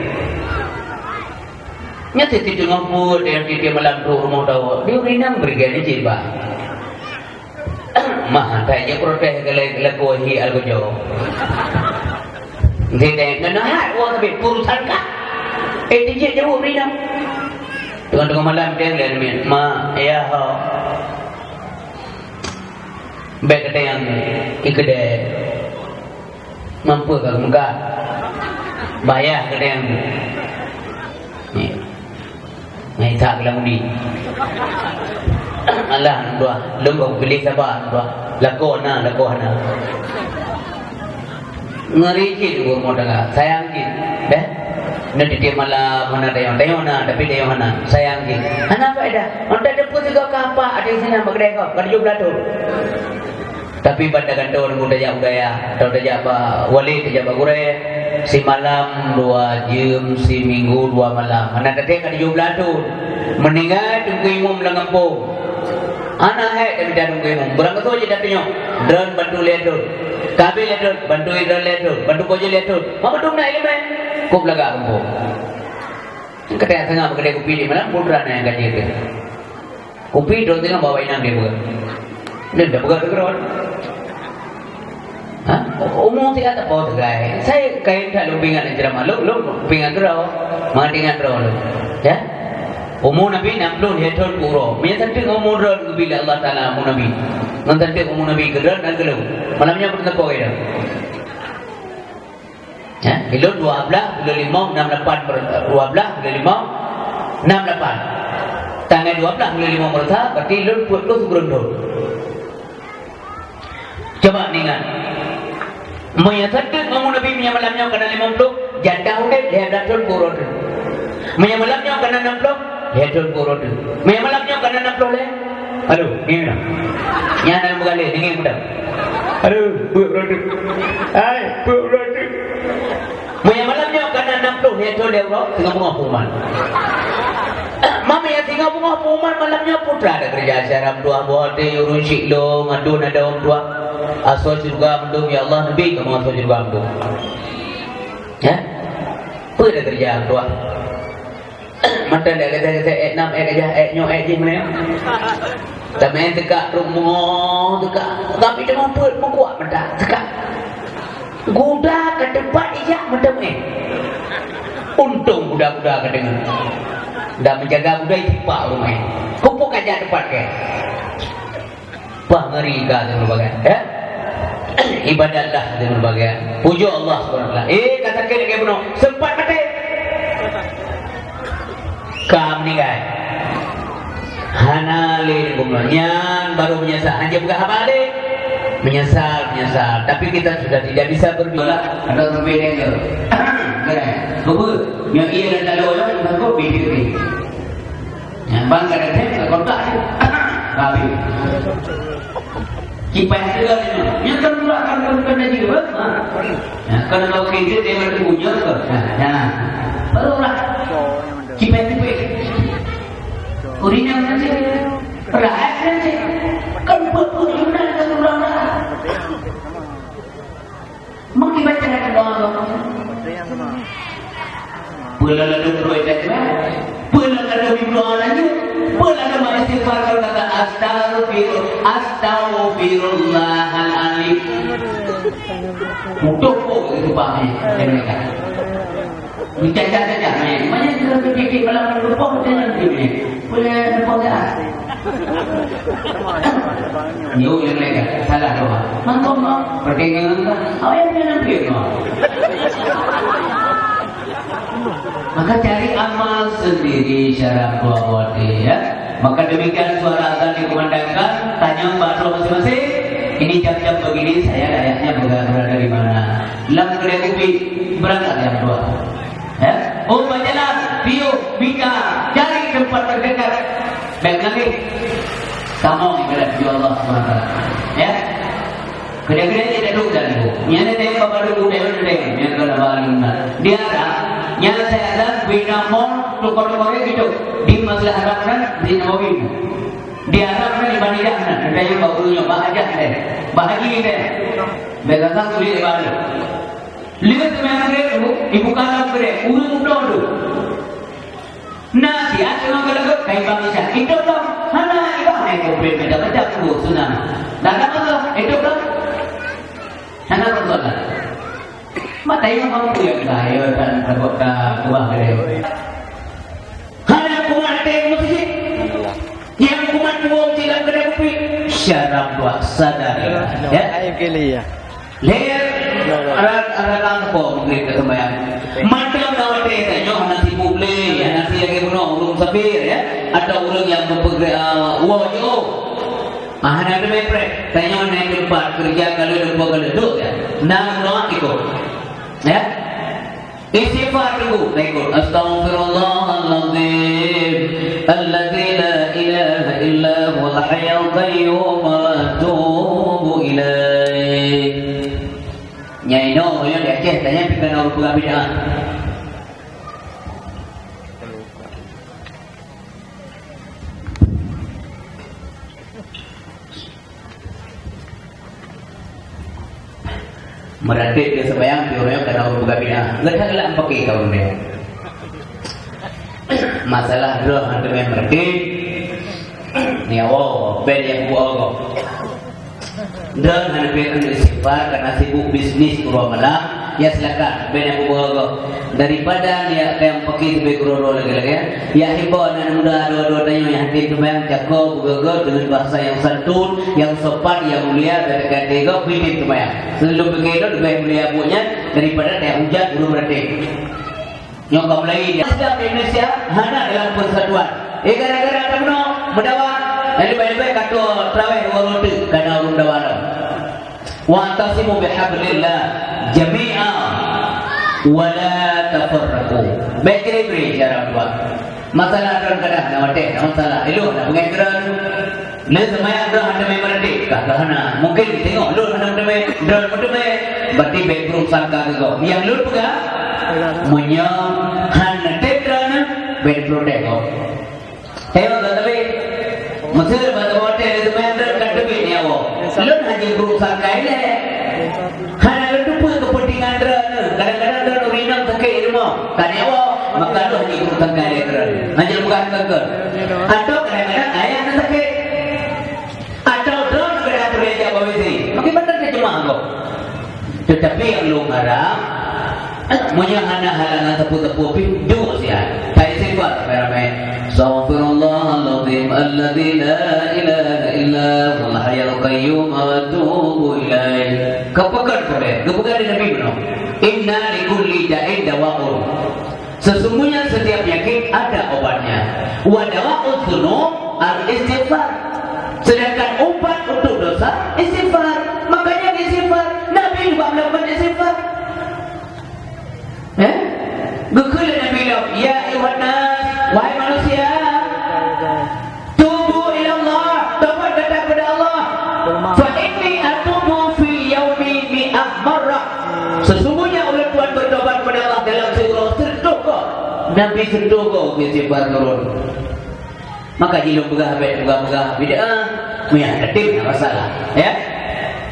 Nyata tidur ngapur dia malam rumah tahu. Dia rinang bergani jiba. Mah tanya protes kalau hi algojo. Dia nak orang tapi urusan kah? Dia jauh rinang. Tengah malam dia lihat ma ya ho. Baik kata yang ikede mampu kalau muka bayar kata yang ni. Ngai tak kelam ni. Allah dua, lembau beli sabar dua. Lakona. Ngeri cik gua modal sayang cik. Dah. Nanti dia malah mana tayong tapi tayong mana sayang cik. Anak apa dah? Onta depu juga apa? Ada di sini bagdai kau. Kerja belatu. Tapi pada kantor budaya atau budaya apa wali kerja bagure si malam 2 jam si minggu 2 malam anak ketika di jumlah tu meninggal tunggu imam langampung anak tapi dah tunggu imam berang tu je datanya drone bantu letur kabel letur bantu drone letur bantu koje letur mama tu nak ilmu kau belaga kampung ketika tengah berkedai kopi di malam putra yang gaji itu kopi drone tengah bawa inang dia bukan dia dah bukan tergerak. Umum tidak ada apa tergai. Saya kain tak lumbingan ceramah. Lu lumbingan terau, mandingan terau lu. Ya. Umum Nabi 60 hetor puro. Menyatakan umum ron bila Allah Taala umum Nabi. Nanti umum Nabi geran dan gelu. Malamnya pernah kau ada. Ya. Kilo 12, kilo 5, 68 12, kilo 5, 68. Tanggal 12 kilo 5 merta, berarti lu buat lu segerundul. Coba ingat. Menyatakan umum Nabi menyamalamnya kena 50, janda udah dia datang puro. Menyamalamnya kena 60, dia datang puro. Menyamalamnya kena 60 le. Aduh, ni mana? Yang dalam bergali, ni mudah. Aduh, puro. Hai, puro. Menyamalamnya kena 60, dia datang euro, tengah bunga puman. Mama yang tinggal bunga puman malamnya putra ada kerja seram dua buat dia urun siklo ngadun ada orang tua. Asal juga mendung ya Allah Nabi kamu asal juga mendung. Ya, apa ada kerja tua? Mata dah kata 6 aja nyo je mana? Tapi dekat rumah dekat tapi dia mampu kuat mata dekat. Guda ke depan ijak macam untung budak-budak kedengar. Dah menjaga budak tipak rumah. Kupuk aja depan ke. Wah ngeri ka dengan berbagai. Ya? Ibadatlah dengan berbagai. Pujuk Allah SWT. Katakan lagi benar. Sempat mati. Kam ni kan. Hanali kumlanyan baru menyesal. Hanya bukan apa ni? Menyesal. Tapi kita sudah tidak bisa berbicara. Ada berbedanya. Apa? Yang ia dan tak lawan yang kau pilih. Yang bangga dan saya kontak. Habis. Kipas segala ni. Yang kedua akan kena juga. Kalau kau kerja dia ada punya ke? Barulah. Kipas itu. Urinnya saja. Perahas saja. Kan buat juga ada orang. Mungkin baca dengan doa. Pula ada doa itu. Pula ada doa lagi. Pula ada istighfar kalau kata astaghfirullahaladzim. Untuk itu bahaya mereka. Bicara saja. Banyak kita fikir malam berdoa jangan begini. Boleh berdoa. Nhiều yang lain salah doa. Mantap mah, perkengan kan? Awak yang nampak mah. Maka cari amal sendiri syarat buat ya. Maka demikian suara azan dikumandangkan, tanya patrol masing-masing. Ini jam-jam begini saya layaknya berada di mana? Dalam kedai kopi berangkat yang dua. Ya? Oh bacalah, bio, bika, cari tempat terdekat. Baik lagi. Sama ibarat di Allah SWT. Ya. Kedai-kedai tidak duduk dan ibu. Nyana tengok bapak duduk dan tengok. Nyana kalau balik dia ada. Nyana saya ada bina mall tukar-tukarnya gitu. Di masalah harapkan di Nawawi. Dia harapkan di Bandingan. Ada yang barunya bahagia deh. Bahagia deh. Begatang tu dia balik. Lihat semuanya dulu. Ibu kalam beri. Urut dulu. Nah, dia cuma kalau kayak bangsa itu dong. Hana itu hanya kopi beda beda pun sunnah. Dan apa itu dong? Hana persoalan. Mata yang mampu yang kaya dan terkota buah gede. Hana kuat teh musik. Yang kuat buang tidak gede kopi. Syarat buat sadar. Ya. Ayo kali ya. Leher arah kampung kita sembahyang. Macam awak teh nyoh nasi publik, nasi yang bunuh urung sabir ya. Ada urung yang berpekerjaan woyo. Ada mepre, tanya naik tempat kerja kalau lupa kalau duduk ya. Nam doa ikut. Ya. Istighfar dulu, ikut. Astaghfirullahaladzim, alladzi la ilaha illa huwal hayyul qayyum wa atubu ilaih. Nyai no, yang di Aceh tanya pikan orang pegang bid'ah. Meratik dia sembahyang, dia orang kena orang pegang bid'ah. Letak lah pakai kau dia. Masalah roh ada yang meratik. Ni awak, bel yang buat dan hadapi istighfar karena sibuk bisnis kurang malam, ya silakan banyak buat daripada dia yang pakai sebagai kurang lagi ya himbauan dan mudah dua-dua tanya yang hati kebayang cakap gagap dengan bahasa yang santun, yang sopan, yang mulia dari kata bikin kebayang selalu begitu lebih mulia punya daripada dia hujan guru berarti nyokap lagi dia Indonesia hanya dalam persatuan gara-gara ada mendawa. Jadi baik-baik kata terawih orang tu kena urun dawalam. Wa tasimu bihablillah jami'a wa la tafarraqu. Baik beri cara buat. Masalah orang kadang nak mati, masalah. Elok nak pengajaran. Le semaya dah ada memang mati. Kahana mungkin tengok lu ada memang drone memang berarti baik berusaha kau. Yang lu pegang menyang hana tetrana baik protect kau. Tengok tapi Mesir pada hotel itu memang kadang ni awak. Lun hanya berusaha kaya. Hanya itu pun kepentingan drone. Kadang-kadang drone rinam sakit rumah. Kan awak maka lu hanya berusaha kaya drone. Hanya bukan kekal. Atau kadang-kadang ayah nak sakit. Atau drone berada bereja bawisi. Mungkin benar dia cuma kau. Tetapi yang lu harap, punya anak halangan tepu-tepu pindu sian. Saya sifat ramai. Astaghfirullahaladzim alladzi la ilaha illa huwal hayyul qayyum wa atubu ilaih. Kepekan boleh, kepekan di Nabi benar. Inna likulli da'in dawa'un. Sesungguhnya setiap penyakit ada obatnya. Wa dawa'ud dzunub al-istighfar. Sedangkan obat untuk dosa istighfar. Makanya istighfar. Nabi juga melakukan istighfar. Berkala Nabi bilang, ya ayuhan nas, wahai manusia, tubu ila Allah, taubat datang kepada Allah. Fa inni atubu fi yaumi mi'ah marrah. Sesungguhnya oleh Tuhan bertobat kepada Allah dalam sebulan serdogo. Nabi serdogo istighfar turun. Maka jilung begah bid'ah, menghadapi masalah, ya.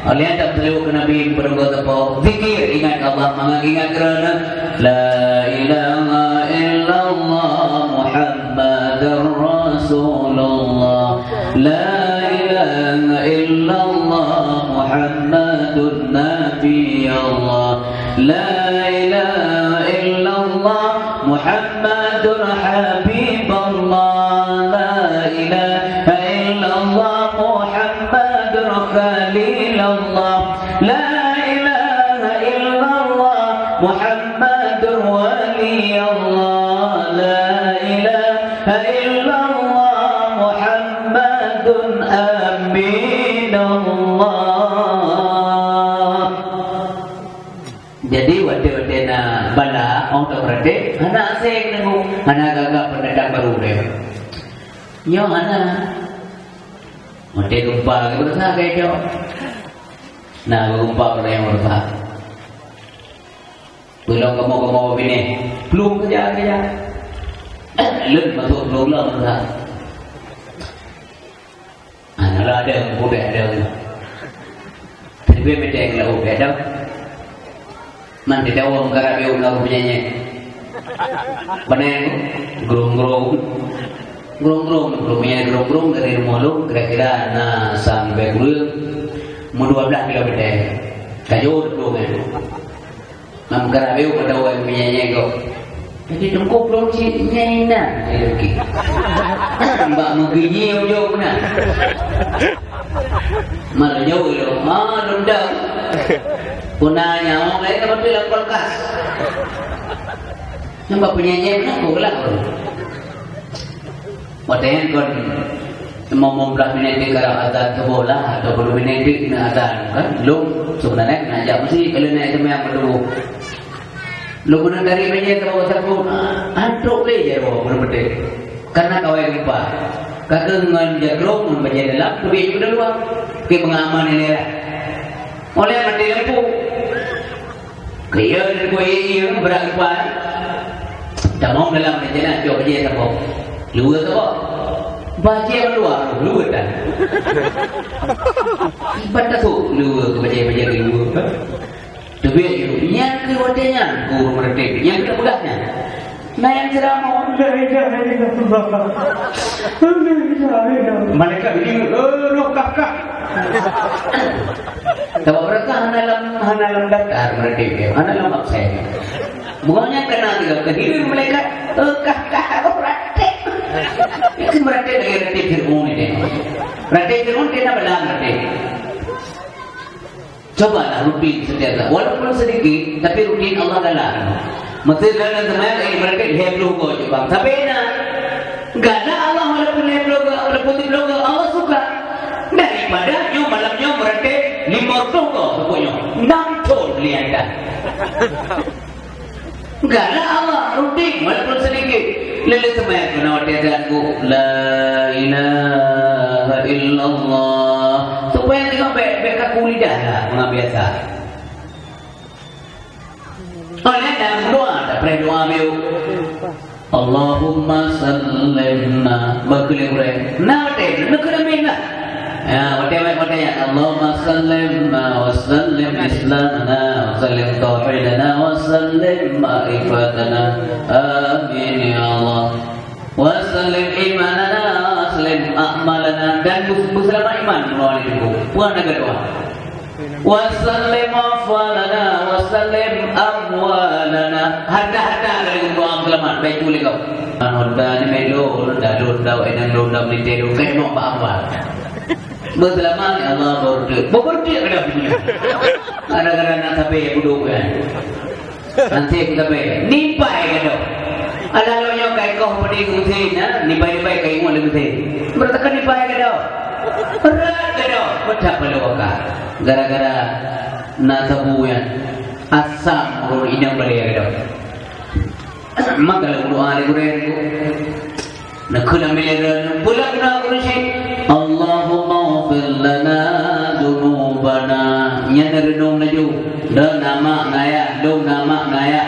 Oleh tak perlu ke Nabi berdoa apa? Zikir, ingat Allah, mengingat kerana la ilaha illallah Muhammadur Rasulullah. La ilaha illallah Muhammadun Nabiyullah. La ilaha illallah Muhammadur Habibullah. La ilaha illallah, la ilaha illallah, Muhammadur waliyallah, la ilaha illallah, Muhammadun aminallah. Jadi wade-wadena bala orang berade, anak asing nunggu, anak gagap pendatang baru deh. Yo anak, wade lupa gitu sah kayak jo. Nah lupa orang yang lupa. Belum kamu ini, belum kerja. Lun masuk belum lah. Anak ada, muda ada. Tapi beda yang lalu beda. Man di dalam karabiu ngaku penyanyi. Benar, gerung-gerung dari Mulung kira-kira sampai Gurul mau 12 kilometer. Kayu belum ya. Nam karabiu pada orang penyanyi kok. Jadi tengkuk belum si nyanyi nak. Mbak menggigil jauh nak. Malah jauh loh. Dendam. Punanya orang lain dapat bilang kulkas. Nampak penyanyi aku kelak. Padahal kon mau belas minit di karang atas bola atau 10 minit di atas kan belum sebenarnya ngajak mesti kalau naik sama yang perlu. Lu guna dari meja ke bawah sapu, antuk le je bawah betul-betul. Karena kau yang lupa. Kata dengan jagrok menjadi dalam, lebih juga luar. Ke pengaman ini lah. Oleh mati lempu. Kaya dan kau yang berapa? Tak mau dalam meja coba je sapu. Luar sapu. Baca luar, luar dah. Ibadah tu luar baca luar. Tapi yang kewadanya guru merdeka, yang kedapudahnya. Nah yang ceramah mereka begini, kakak. Tapi mereka hanalam daftar merdeka, hanalam absen. Bukannya kena juga kediri mereka, kakak merdeka. Itu merdeka dari merdeka Fir'aun ini. Merdeka Fir'aun kena benar merdeka. Cobalah rutin setiap walaupun sedikit tapi rutin Allah dalam. Mesti dalam semuanya ini mereka heblo go coba. Tapi enggak ada Allah walaupun heblo walaupun heblo Allah suka. Daripada malamnya mereka 50 go pokoknya 6 ton lihat. Enggak ada Allah rutin walaupun sedikit. Lalu semuanya kena wadianku la ilaha illallah. Supaya tengok beka kulidah lah mengabiasa. Oleh dalam doa, tak pernah doa meu. Allahumma sallimna bakulih. Nate, nak kena mina. Ya, whatever. Allahumma sallimna wa sallim islamana wa sallim tauhidana wa sallim ma'rifatana. Amin ya Allah. Wa sallim imanana wa sallim a'malana dan bersama iman melalui itu. Puan agak doa. Wa sallim afalana wa sallim amwalana. Harta dari doa selamat baik boleh kau. Harta ni melo dah enak dah melinteh kan mau apa. Berselamat Allah berdoa ada punya. Ada nak sampai duduk kan. Nanti kita sampai nimpai kan. Ada loyo kai kau padi kusin ni baik-baik kai mu lebih. Bertekan ni baik ke dah. Berat ke dah. Macam peluka. Gara-gara nak tabu yang asam guru inang balik ke dah. Maka lalu doa ni guru nak kena milik bulan nak guru si Allahumma fir lana dunubana nya renung laju dan nama ngaya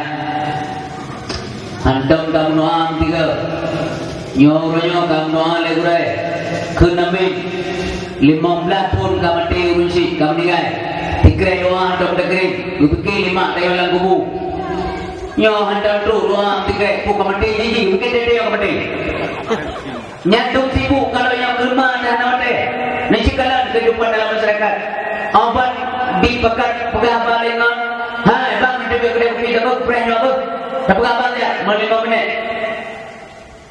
hantam kam noam tiga nyoronyo kam noa legurai kenamin 15 pun kamati urusi kam nigai tikrai doa dok dekri bukti 5 tayo lang kubu nyo hantam tu doa tikrai pu kamati jiji bukti dede kamati nyatung sibuk kalau yang rumah dan namate nisikalan kehidupan dalam masyarakat obat di pekat pegabalingan hai bang dia kena kita kau pernah apa tak pegabar dia 5 minit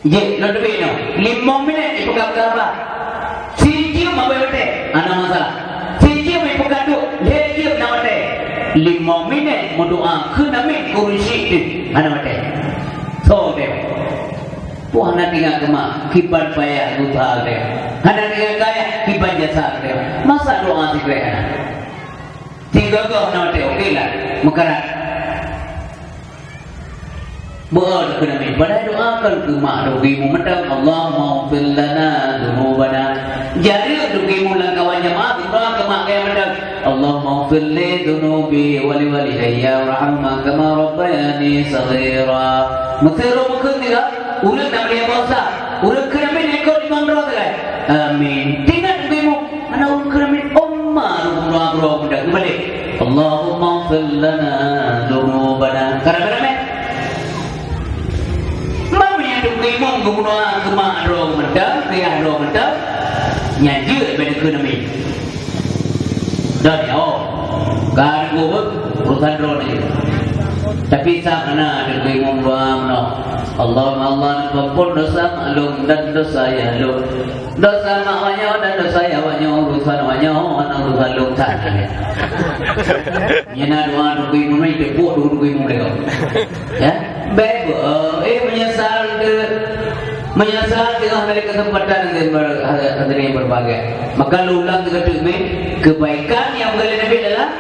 je lebih no 5 minit di pegabar si cium apa bete ana masalah si cium di pekat 5 minit berdoa kena min kursi tu mana mate so deh puan nanti ngak kemak kiban payah lupa deh hana dengan kaya kiban jasa deh masa doa sih kaya tiga kau nama deh okey lah makaran Buat kena min pada doakan kemak dogimu mentang Allah maghfir lana dzunubana jadi dogimu lang kawannya maaf doa kemak kaya mentang Allah maghfir li dzunubi wa li walidayya warhamhuma kama rabbayani shaghira mutero mukun diga ulang nama dia bangsa ulang kena min ekor di mandro tegai amin tinggal dogimu ana ulang kena min umma doa mentang kembali Allahumma maghfir lana dzunubana karena Imam guna kemak roh mendam, kriah roh mendam, nyanyi pada kena min. Dah ya, kan gubuk urusan roh ni. Tapi sana ada imam doa no. Allah ampun dosa maklum dan dosa ya lu. Dosa maknya dan dosa ya waknya urusan waknya urusan lu tak. Nyana doa dulu imam ni tepuk dulu imam mereka. Ya, baik menyesal dengan dari kesempatan yang berbagai. Maka ulang kebaikan yang boleh Nabi adalah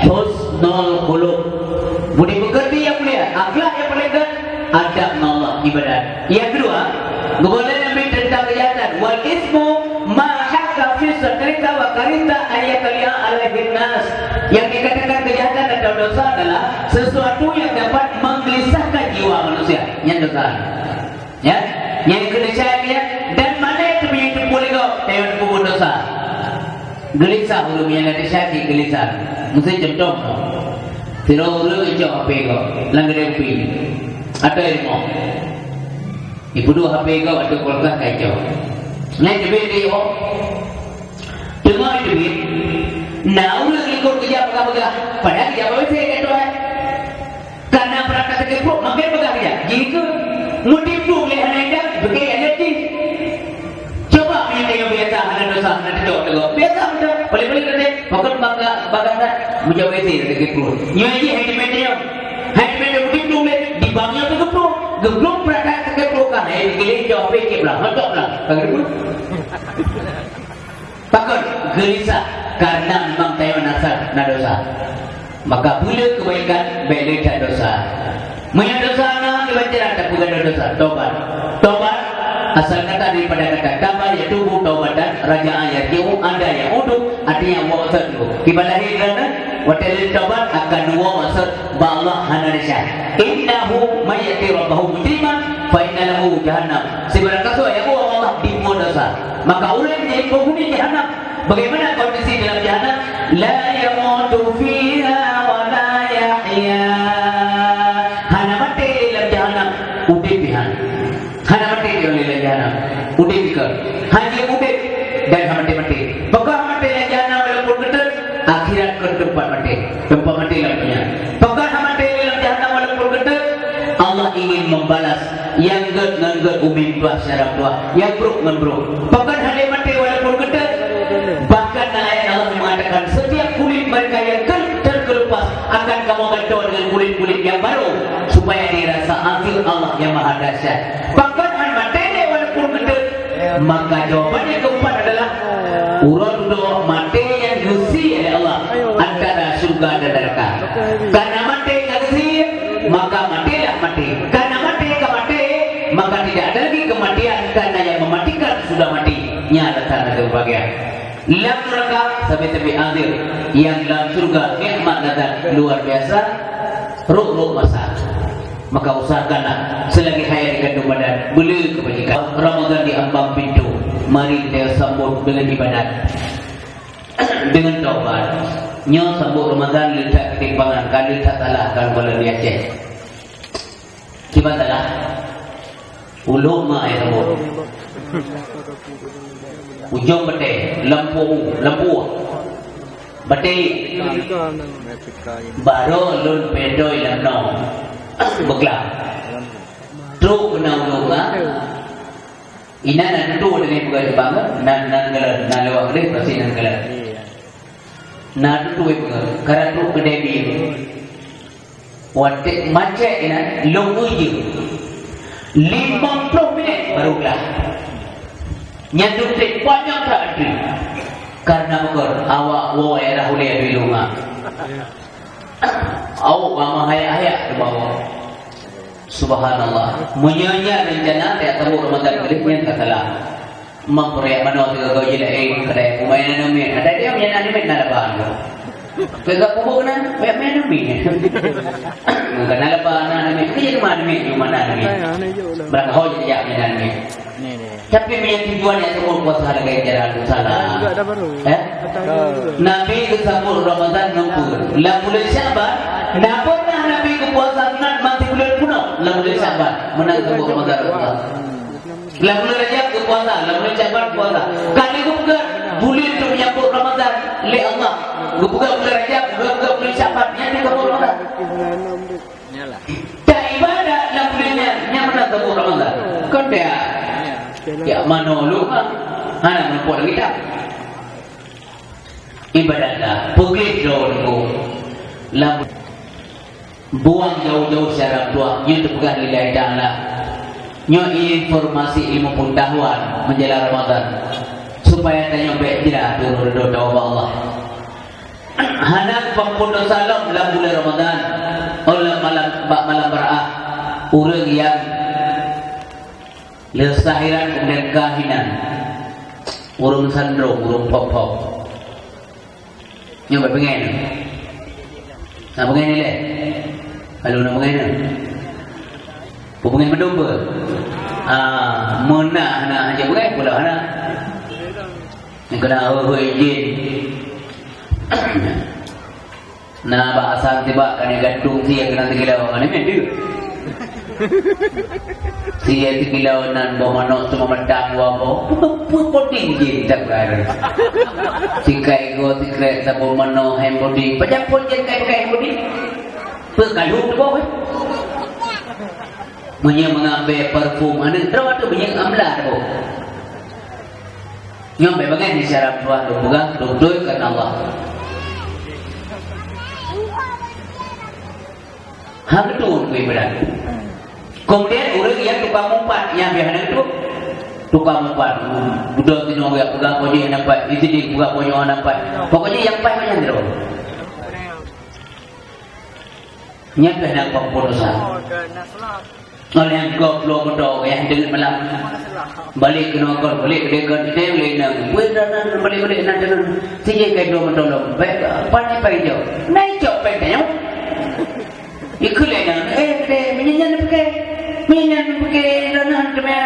husnul khuluq. Budi pekerti yang mulia, akhlak yang mulia dan adab Allah ibadat. Yang kedua, boleh Nabi tentang kejahatan. Wal ismu ma haka fi sadrika wa karita ayataliha alaihin nas. Yang dikatakan kejahatan atau dosa adalah sesuatu yang dapat menggelisahkan jiwa manusia. Yang dosa. Ya, yang gelisah dia dan mana itu punya boleh kau tengok kubur dosa. Gelisah belum yang ada syaki gelisah. Mesti contoh. Tiru hijau HP kau, langgar HP. Ada ilmu. Ibu dua HP kau ada kulkas kacau. Naik duit dia. Dengar duit. Nah, ulah ikut kerja pegah-pegah. Padahal dia bawa saya kata tuan. Karena perangkat terkepuk, makin pegah dia. Jika mudik tu boleh anda bagi energi. Coba punya tengok biasa ada dosa, ada tengok. Biasa betul. Boleh-boleh kata, pokok bagasan menjauh isi terkepuk. Nyanyi handyman mudik tu boleh dibangnya terkepuk. Geblok perangkat terkepuk kan. Gilih jauh fikir lah, macam lah. Terkepuk. Pakon gelisah karena memang tayo nasar na dosa. Maka bila kebaikan balik tak dosa. Punya dosa na dibaca tak bukan dosa. Tobat asal kata daripada kata kama yatubu taubatan rajaa yarji'u anda yang uduk artinya wa'tadu. Kibalahi kerana watalil taubat akan wa maksud ba Allah hanarisha. Innahu mayyati rabbahu mujriman fa inna lahu jahannam. Sebenarnya kaso ya Allah di dosa. Maka orang menjadi penghuni jahannam. Bagaimana kondisi dalam jahannam? La yamutu fiha wa la yahya. Hana mati dalam jahannam udip pihan. Hana mati dalam jahannam udip ke. Hanya udip dan mati. Pokok mati dalam jahannam walaupun betul akhirat ke tempat mati lainnya. Pokok mati dalam jahannam walaupun betul Allah ingin membalas yang get umim tua syarab tua yang buruk memburuk. Pokok hanya mati walaupun betul. Bahkan ayat Allah mengatakan setiap kulit mereka yang terkelupas akan kamu gantung dengan kulit-kulit yang baru supaya dirasa adil Allah yang maha dahsyat. Bahkan mati walaupun betul. Maka jawabannya keempat adalah uradu mati yang gesi oleh Allah antara surga dan neraka. Karena mati gesi maka matilah mati. Karena mati maka tidak ada lagi kematian karena yang mematikan sudah mati. Nya datang dari bagian dalam neraka sampai akhir. Yang dalam surga nikmat datang luar biasa, ruh masa. Maka usahakanlah selagi hayat di kandung badan beli kebajikan. Ramadan di ambang pintu. Mari kita sambut dengan ibadat, dengan taubat. Nyo sambut Ramadan letak ketimpangan kali tak salahkan wala dia cek. Kibat salah. Ulama ayat sambut. Ujung bete, lempu. Bete. Baru lun pedoi lamno. Beglah. Truk nauluga. Ina nan tu dengan bukan banget nan gelar nan lewat gede pasti nan gelar. Nadu tuwe karena tu kedai dia. Wantek macet ina long uji 50 minit barulah nyanduk tek banyak tak ada karena mengor awak wo era hulai di rumah awak mama hayat di bawah subhanallah menyanya rencana tak tahu Ramadan kelihnya katalah memperyak mana tiga kau jelek kedai pemainan ni ada dia punya ni nak apa Kegak kubuk na, banyak main nami. Kenal apa anak nami? Kerja di mana nami? Di mana nami? Berapa hal jadi apa nami? Tapi punya tujuan yang semua puasa harga jalan salah. Nabi kesambut Ramadan numpur. Lah bulan Syaban, nak pernah Nabi ke puasa sunat mati bulan penuh. Lah bulan Syaban menang kesambut Ramadan. Lah bulan Rajab ke puasa, lah bulan Syaban puasa. Kali bukan bulan tu menyambut Ramadan le Allah. Buka bulan Rajab, buka bulan Syaban, yang dia kabur Ramadan. Tak ibadah lah bulannya, yang mana kabur Ramadan. Kan dia, ya mana lu kan? Anak menempuh lagi tak? Ibadahlah, pergi jauh lah. Buang jauh-jauh syarab tua, yang terpegang lillahi ta'ala. Yang informasi ilmu pengetahuan menjelang Ramadan. Supaya tanya baik tidak turun Allah. Hanak pembunuh salam dalam bulan Ramadan oleh malam beraah orang yang lesahiran dan kahinan urung sandro urung pop nyoba pengen nak pengen ni leh kalau nak pengen pengen mendomba menah nak aja pengen pula nak ni kena izin. Nah bahasa tiba kan gantung siya kena tigilaw kan ini siya tigilaw nan bomano cuma mendang wapo puting jin tak berada sikai go tikret sa bomano hembodi pajak pun jen kai hembodi pekalu tu boy punya mengambil parfum ada terus tu punya amla tu nyampe bagian di syarab tua tu bukan duduk karena Allah. Hal itu untuk ibadah. Kemudian orang yang tukang umpat yang biasa itu tukang umpat. Budak tino yang pegang kunci nampak, itu di pegang kunci nampak. Pokoknya yang paling banyak tu. Nyampe nak pembunuhan. Oleh yang goblok bodoh yang dengan malam balik ke nongkol balik ke dekat dia boleh nak balik nak dengan sini ke dua bodoh baik pandai pakai jauh naik jauh pakai jauh ikut lena menyanyi pakai lana cuma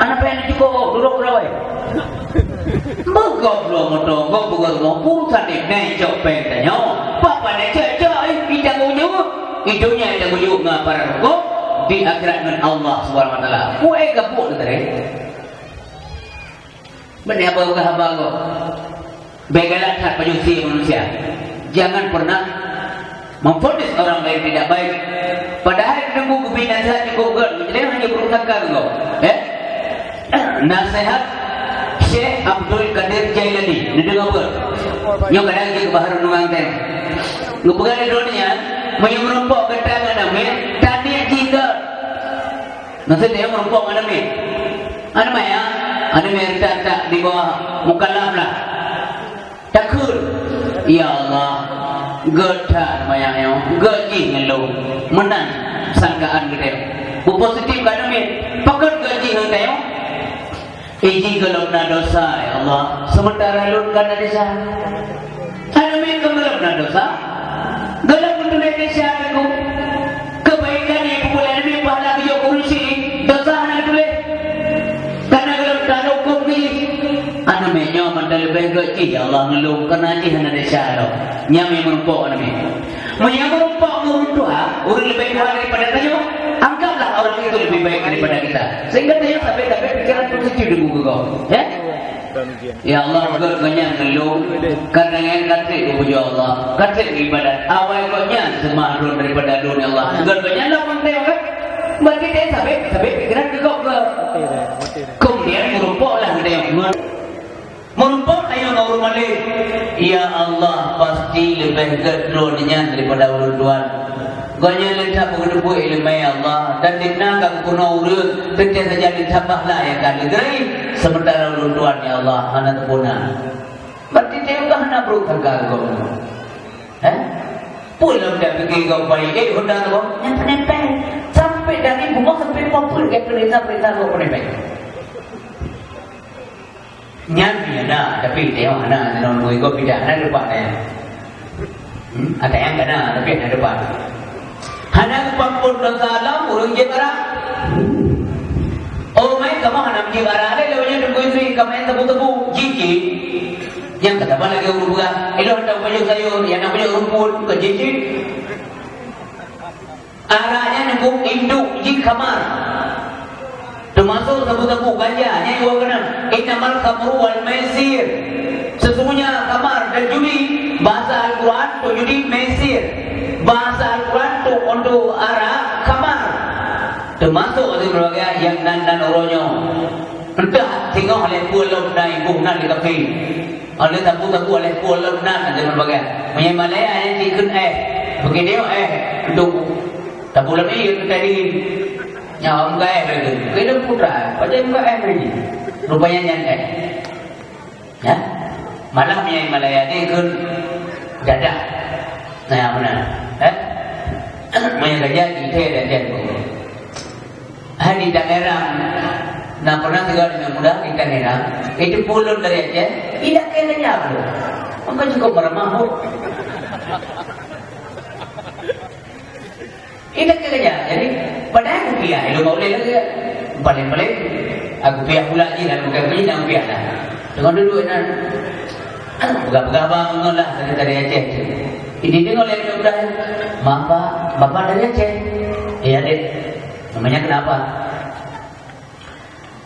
anak pen cukup duduk rawai goblok bodoh goblok pulsa ni naik jauh pakai jauh papa naik jauh tidak bunyi hidupnya tidak bunyi ngapar kok di akhirat dengan Allah Subhanahu wa taala. Kue gabuk tadi. Benar apa bukan hamba kau? Begalah tak penyusi manusia. Jangan pernah memfonis orang lain tidak baik. Padahal menunggu kebinasaan cukup gol. Jadi hanya berusaha kau. Nasihat Syekh Abdul Qadir Jailani. Dengar apa? Yang kadang dia kebaharan nungang tem. Ngepegang di dunia, menyerempok ketangan namanya. Jika nanti dia merumpok ada ni, ada maya, ada mereka tak di bawah mukallaf lah. Takut, ya Allah, gerta maya yang gaji ngelu menang sangkaan kita. Bu positif kan ni, pakai gaji hentai. Iji kalau nak dosa ya Allah, sementara lun kan ada dosa. Ada mereka belum nak dosa, gelap untuk Indonesia aku. Kebaikan yang populer ni pahala kerja kursi dosa nak tulis karena kalau tak ada hukum ni anak menyo mandal lebih gaji ya Allah ngeluh kerana haji hana desa lo nyami merumpok ni merumpok tua orang lebih kuat daripada tayo anggaplah orang itu lebih baik daripada kita sehingga tayo sampai pikiran positif di buku kau ya Allah gerganya ngeluh karena yang katrik puji Allah katrik ibadat awal koknya semahrun daripada dunia Allah gerganya lapang tayo kan berarti dia sampai pikiran gegok ke kemudian merumpoklah tayo merumpok tayo ngawur malik ya Allah pasti lebih kedua daripada ulun tuan. Ganya lentah pengedepu ilmu Allah dan dinakan kuno urut setiap saja ditambahlah ya kan negeri sementara ulun tuan ya Allah mana tempuna. Berarti dia bukan nak berusaha kau. Pulang dah pergi kau bayi hendak kau yang penempel sampai dari bunga sampai papul ke perintah kau penempel. Nyambi ada tapi tengok ada non mui kau tidak ada depan dia. Ada yang kena tapi ada depan. Hana pampun dosa alam urung je bara. Oh mai kamu hana je bara ada lewanya tunggu istri kamu yang tebu jiji. Yang kata bala lagi urung buka. Elo hendak baju sayur yang nak baju rumput ke jiji. Arahnya nunggu induk ji kamar. Termasuk tebu ganja yang dua kena. Innamal khamru wal maisir. Sesungguhnya kamar dan judi bahasa Al-Quran tu judi maisir. Bahasa Al-Quran tu untuk arah kamar. Termasuk di berbagai yang nan oronyo. Entah tengok oleh pulau naik bukan di kafe. Oleh tabu oleh pulau nan di berbagai. Menyemalaya yang dikun begini untuk tabu lebih tadi nyawa muka lagi. Kita putra pada muka lagi. Rupanya nyantai. Ya. Malam yang Malaya ni kun dadah. Nah mana? Banyak kerja kita dan jago. Hari daerah, nak pernah tinggal dengan mudah di daerah. Itu pulau dari aja, tidak kerja apa? Maka cukup meramah. Tidak kerja. Jadi pada aku pia, itu boleh lagi. Paling aku pia pula je dan bukan punya aku pia lah. Dengan dulu nak. Begah-begah bangun lah dari Aceh. Ini dia oleh mudah. Bapak dari Aceh. Iya dek. Namanya kenapa?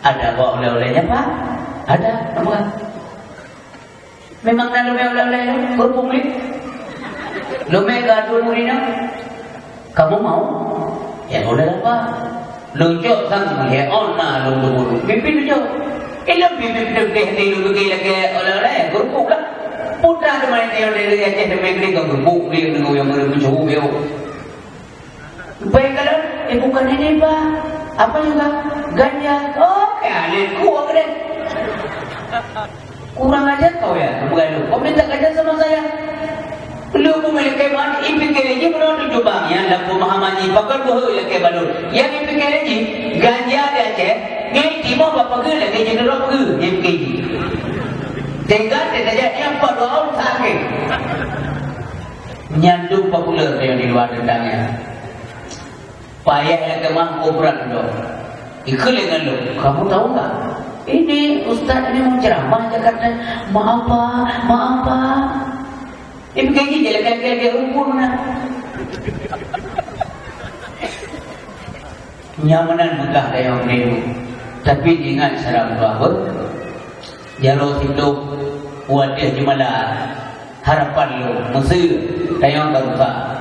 Ada bawa oleh-olehnya Pak? Ada. Apa? Memang dah oleh-oleh kerupuk ni. Lume gaduh murina. Kamu mau? Ya boleh apa? Lunjuk sang ya ona lunjuk. Pimpin lunjuk. Ilam pimpin deh lunjuk lagi oleh-oleh kerupuk lah. Putra teman yang dari Aceh sampai ke kerupuk dia dengan yang bercukup dia. Baik kalau bukan ini Pak. Apa juga? Ganja. Oh, kaliku apa kurang ajar kau ya, bukan lu. Kau minta ganja sama saya. Lu memiliki mana? Ipikir aja belum dicoba. Yang dah pemahaman ini, pakar bohong lagi baru. Yang ipikir aja ganja ada Aceh. Ni timah bapa ke lagi jadi roh ke? Yang ipikir. Tinggal saja yang pada orang sakit. Nyandung popular yang di luar tentangnya. Payah yang kemah operan dong. Ikut dengan lo. Kamu tahu tak? Ini ustaz ini mau ceramah Jakarta. Maaf Pak. Ini begini je lah kan rumput mana? Nyamanan mudah yang ini. Tapi ingat secara bahawa jalur hidup buat dia jumalah harapan lo Mesir tayang bangsa.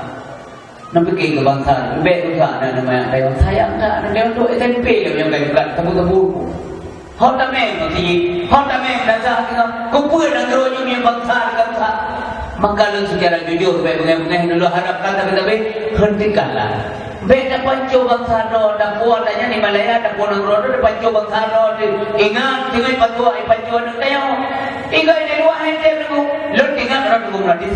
Nampak ke bangsa, bangsa dan nama tayang sayang tak, dan untuk SMP yang bukan kamu. Hot tameng masih, hot tameng dasar kita kumpul dan terus yang bangsa. Maka lu secara jujur baik-baik dulu harapkan tapi hentikanlah. Beda panco bangsa do, dah puan tanya di Malaya, dah puan ngrodo, dah panco bangsa do. Ingat tinggal panco nak tayo. Ingat di luar hente dulu. Lu tinggal orang dulu di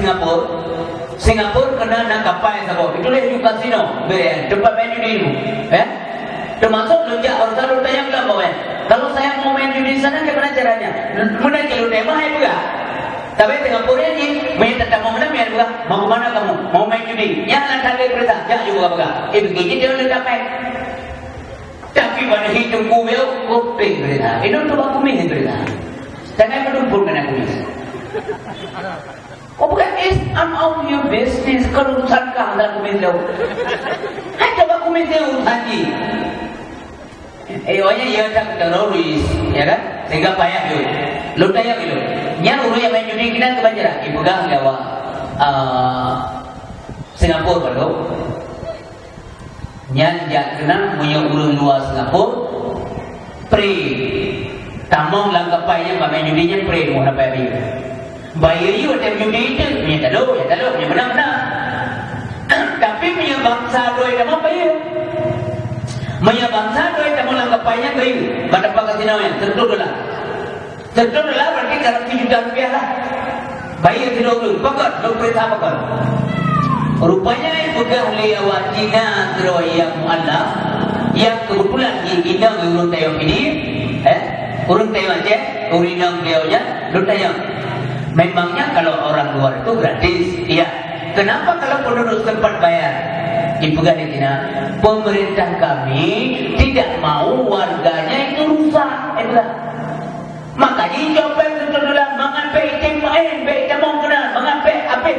Singapura kena nak kapal sabo. Itu leh juga kasino. Tempat main judi itu. Termasuk lunjak orang selalu tanya pula bawa. Kalau saya mau main judi di sana bagaimana caranya? Mula kalau tema hai juga. Tapi Singapura ni main tetap mau mana main juga. Mau mana kamu? Mau main judi. Yang nak tarik perintah, jangan juga baga. Begini dia nak dapat. Tapi pada hidup kuil, kuping perintah. Itu tu aku main perintah. Jangan berdumpul kena kuis. Oh bukan is I'm out your business. Kalau urusan kau dah kumis lau. Hai coba kumis dia urusan ni. Orangnya ia tak teroris, ya kan? Sehingga payah tu. Lu tanya dulu. Yang urus yang main judi kita kebanjaran. Ibu gang Jawa, Singapura baru. Yang kenal punya urus luar Singapura. Pre, tamong lang kapaynya main judinya pre mau apa ni? Bayar you ada judi itu, ni tak lo, punya macam apa ya? Maya bangsa tu kita mula kapainya kayu. Pada pakai sinau yang tertudulah berarti kalau Rp7 lah. Bayar dulu, pakat, perintah pakat. Rupanya yang pegah lewat Cina terus yang mu'alaf, yang kebetulan Ina urun Taiwan ini, urun Taiwan je, urinang beliaunya, urun Taiwan. Memangnya kalau orang luar itu gratis, iya. Kenapa kalau penduduk tempat bayar? Dipegang di Cina, pemerintah kami tidak mau warganya itu rusak, makanya coba tertudulah mengambil item mau kenal, mengambil apa.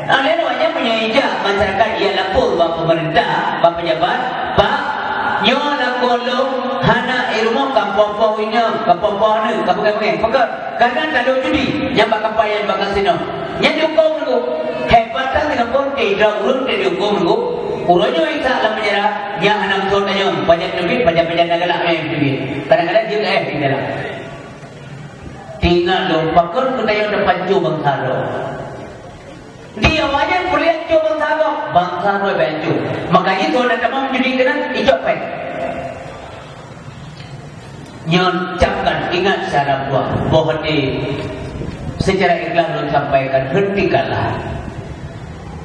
Lalu wajah penyaja masyarakat ia lapor bahawa pemerintah, bahawa pejabat, Pak, nyo nak kolong hana ilmu kampung ini, kampung ni, pekat. Kadang kalau judi, yang bakal payah bakal sino, yang dihukum tu, hebatan Singapura tidak urut dihukum tu, urutnya itu dalam penjara, yang anak tuan tanya, pajak duit, pajak negara duit. Kadang-kadang juga tidak lah. Tinggal dong, pakar kita yang depan jubang saro. Dia wajah kuliah jubang saro, bangsa roy baju. Makanya tuan ada mau menjadi kena ijok pen. Nyucapkan ingat secara buah bahwa secara ikhlas belum sampaikan hentikanlah.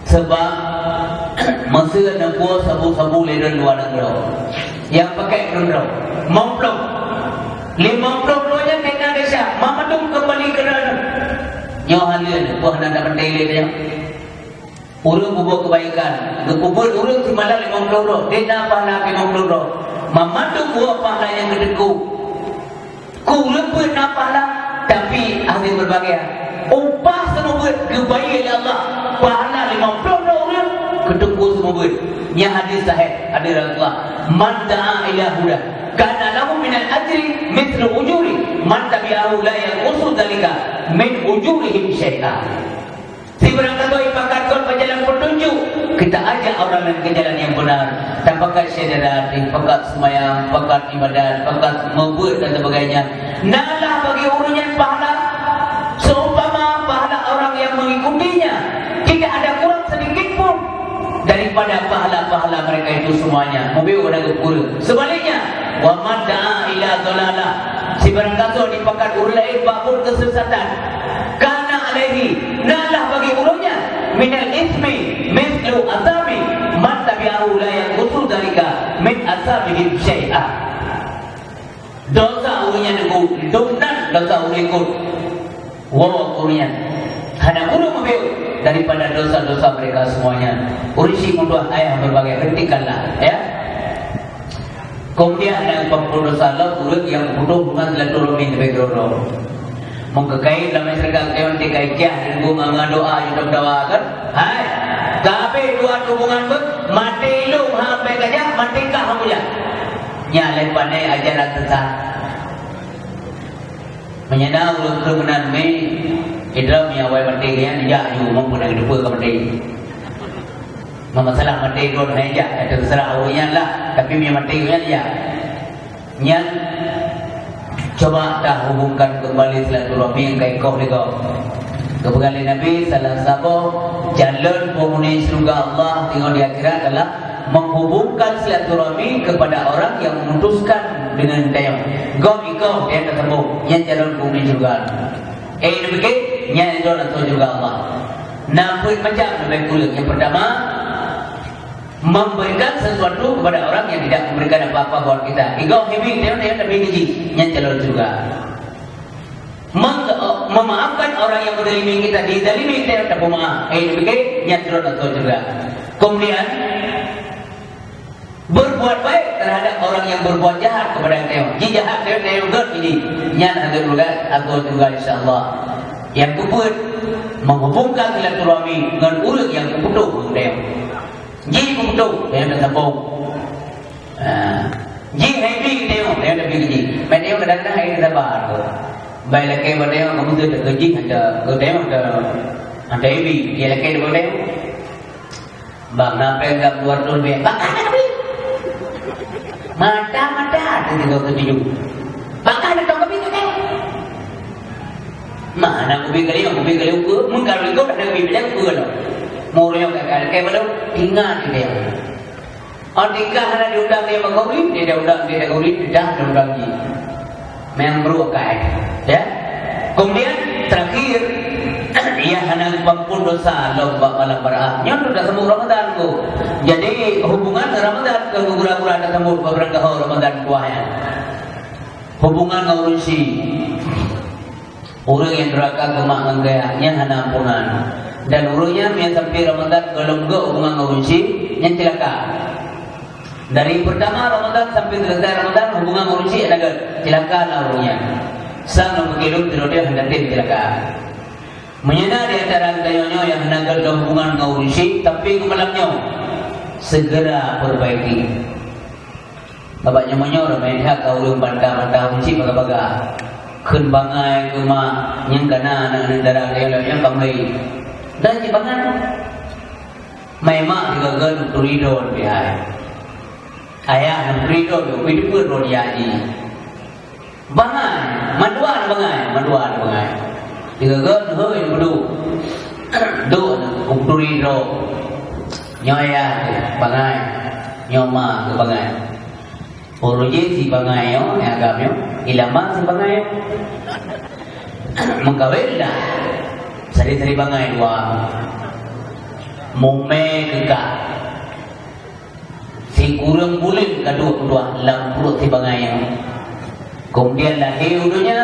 Sebab masa nak buat sabu-sabu leren luar negara yang pakai kerudung, mamplok 50 nya kena desa, mamadum kembali ke dalam. Nyawa halil, buah nak dapat daily dia. Urang bubuh kebaikan, kubur urang semalam 50 roh, dia nak pahala 50 roh. Mamadum buah pahala yang kedekut. Kurang pun nak pahala, tapi hasil berbagai. Upah semua buat kebaikan Allah, pahala 50 roh urang kedekut semua buat. Yang hadis sahih, hadis Rasulullah, man da'a ila huda kana lahu min al-ajri mithlu ujuri man tabi'ahu la yanqusu dzalika min ujurihim syai'a. Si berangkat ipakatkan berjalan petunjuk, kita ajak orang lain ke jalan yang benar, tak pakai syahadat, pakai semayang, pakai ibadat, pakai membuat dan sebagainya. Nalah bagi urunya pahala seumpama pahala orang yang mengikutinya, tidak ada kurang sedikit pun daripada pahala-pahala mereka itu semuanya. Mobil pada guru. Sebaliknya, wa man da'a ila dhalalah, si barang kata dipakat ulai babur kesesatan, kana alaihi, nalah bagi urunya minal ismi mithlu azami man tabi'ahu la yanqusu dzalika min asabihim syai'a. Dosa urunya negu donan dosa urikut wa urunya hana guru mobil daripada dosa-dosa mereka semuanya. Urisi munduh ayah berbagai, hentikanlah ya. Kemudian ada 40 dosa Allah urut yang butuh bukan silaturahmi di background. Mengkekai dalam masyarakat yang dikaitkan dengan doa yang berdoakan. Hai, tapi dua hubungan ber mati lu sampai kerja mati kah kamu ya? Nyalai pandai ajaran sesat. Menyana urut kebenaran me idram yang awal mati dia tidak you mampu nak hidup ke mati. Masalah mati itu hanya itu terserah awalnya lah. Tapi yang mati dia yang coba dah hubungkan kembali silaturahmi yang kai kau dego. Kebegalan Nabi sallallahu alaihi wasallam jalan penghuni surga Allah tengok di akhirat adalah menghubungkan silaturahmi kepada orang yang memutuskan dengan dayang. Gom ikau dia ketemu yang jalan penghuni surga. Demikian yang jalan surga Allah. Nampak macam lebih kulit. Yang pertama, memberikan sesuatu kepada orang yang tidak memberikan apa-apa buat kita. Igau hebi dia lebih gaji yang calon juga. Memaafkan orang yang menzalimi kita, dizalimi kita tak pemaaf. Demikian yang calon juga. Kemudian berbuat baik terhadap orang yang berbuat jahat kepada kita. Jika jahat dia juga ini yang ada juga insya-Allah. Yang keempat, menghubungkan silaturahmi dengan urut yang kebutuh dia. Ji cũng đủ để mình làm bông, ji hay đi đeo để làm gì mày đeo là đang hay ra bà rồi, vậy là cái bà đeo cũng chưa được cái ji hành chờ cái đeo hành để vì vậy là cái bà đeo, bang nampak gặp luar luôn về bang ada tapi, mata thì có cái gì, bang ada trong cái gì thế, mana aku pikir ukur, mungkin kalau ikut ada lebih banyak ukur loh. Murah yang kayak mana tinggal di dia. nikah hana diundang dia magawin, dia undang dia gawin, dia undang dia. Memang berukai, ya. Kemudian terakhir, ia hana pampun dosa lomba malam baraah. Nyon sudah sembuh Ramadan ku. Jadi hubungan Ramadan ke gura-gura ada sembuh beberapa Ramadan kuahnya. Hubungan ngurusi orang yang neraka gemak nggayanya hana ampunan. Dan urutnya yang sampai Ramadan belum ke hubungan ngurusi yang celaka. Dari pertama Ramadan sampai selesai Ramadan hubungan ngurusi ada celaka lah urutnya. Sang begitu tidak dia hendak celaka. Menyana di antara kayanya yang hendak hubungan ngurusi tapi kemalamnya segera perbaiki. Babaknya menyor main hak kau bantah-bantah kunci baga-baga. Keun bangai ke mak yang kana anak negara yang kamai. Dan cibangan mai mak digagal turidon dia. Ayah nak turidon hidup pun dia ji. Bangai, maduan bangai. Digagal heuy budu. Do turidon. Nyoya bangai. Nyoma ke bangai. Oroje si bangayo ni agamyo ilaman si bangayo mengkawin dah sari-sari bangai dua mume kekak si kurang bulan kedua lampurut si bangayo kemudian lahir dunia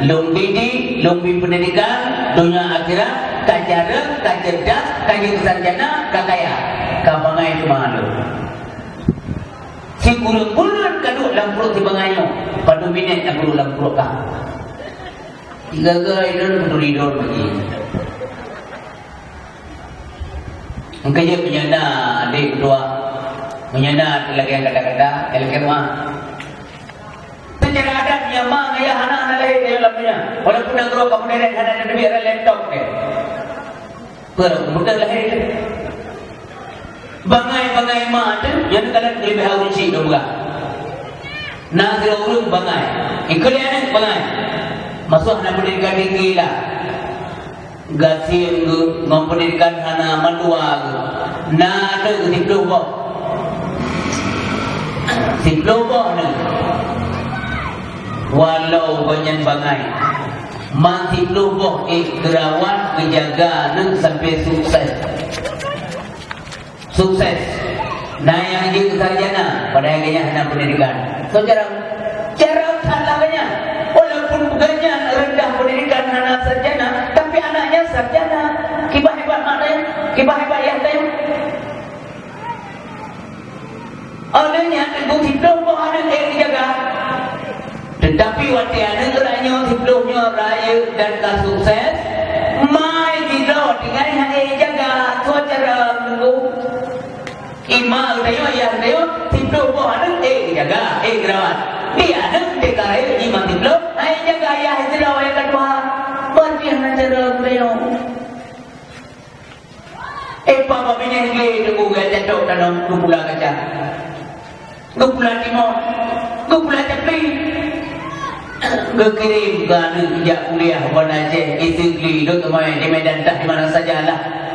lumbi pendidikan dunia akhirat kajarah kacerdas kaji sarjana kakaya kabangai cuma ada si kurang-kurang kaduk lampurut si bangayo padu minit nak kurang lampurut kah tiga idol betul-idol lagi mungkin dia penyana adik kedua penyana lagi yang kata-kata elok mah secara adat nyama ayah anak lahir dia dalamnya walaupun nak grow kamu dari anak dan biar laptop ke kemudian lahir bangai mak yang kadang lebih haus sih dong gak. Nak urung bangai, ikutnya bangai. Masuk hana pendidikan tinggi lah. Gasim ngom pendidikan hana mandua. Nah ada siplobo ni. Walau banyak bangai, masih siplobo gerawan menjaga neng sampai sukses. Sukses. Nah yang jadi sarjana pada akhirnya hanya pendidikan. So cara salahnya walaupun bukannya rendah pendidikan hanya sarjana, tapi anaknya sarjana. Kibah hebat maknanya, kibah hebat yang tahu. Olehnya tengok hidup anak yang dijaga. Tetapi waktu anak kerana hidupnya raya dan sukses, mai tidak dengan hanya jaga tu cara tengok. Ima utayo ayah tayo tiplo po anak jaga gerawat dia anak dekai ima tiplo ay jaga ayah sila ay kadwa berarti na cara tayo papa binenge duga jatuh dalam gupula kaca gupula timur gupula tepi kekirim kan jak kuliah wana je isigli do kemai di Medan tak di mana sajalah.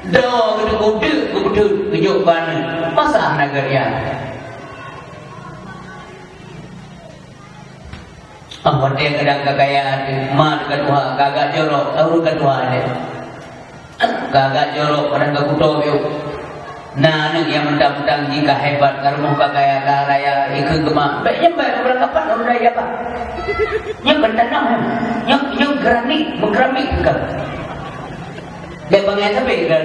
Dah betul kejuban masa nagarian. Apa dia kadang kekayaan mal kedua kagak jorok tahu kedua dia. Kagak jorok kadang kebutuh yo. Nah ni yang mentang-mentang jika hebat karena kaya raya ikut gemak. Baiknya baik orang kapan orang raya apa? Yang kentanam, yang gerami ke. Dia panggil sampai kan,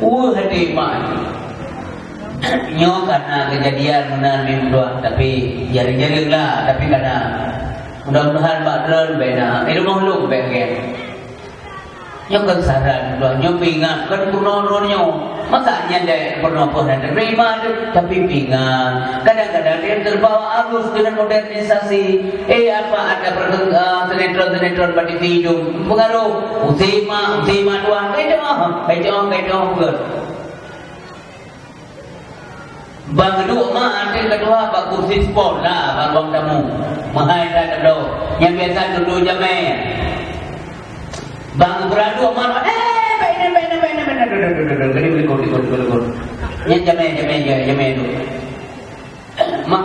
hati mak. Nyo karena kejadian mana mimpi tapi jaring-jaring lah, tapi karena mudah-mudahan bakal bena. Rumah lu bagian. Nyo kan saran, nyo pingat kan kuno-kuno masanya dia pernah terima tapi pingat. Kadang-kadang dia terbawa arus dengan modernisasi. Apa ada sinetron pada video pengaruh usima tuan kaito ke. Bang kedua mah kedua pak kursi sport lah bang tamu. Mahal tak ada. Yang biasa dulu jamai. Bang beradu mana? Benar. Gini beli kau. Yan, jamay dulu.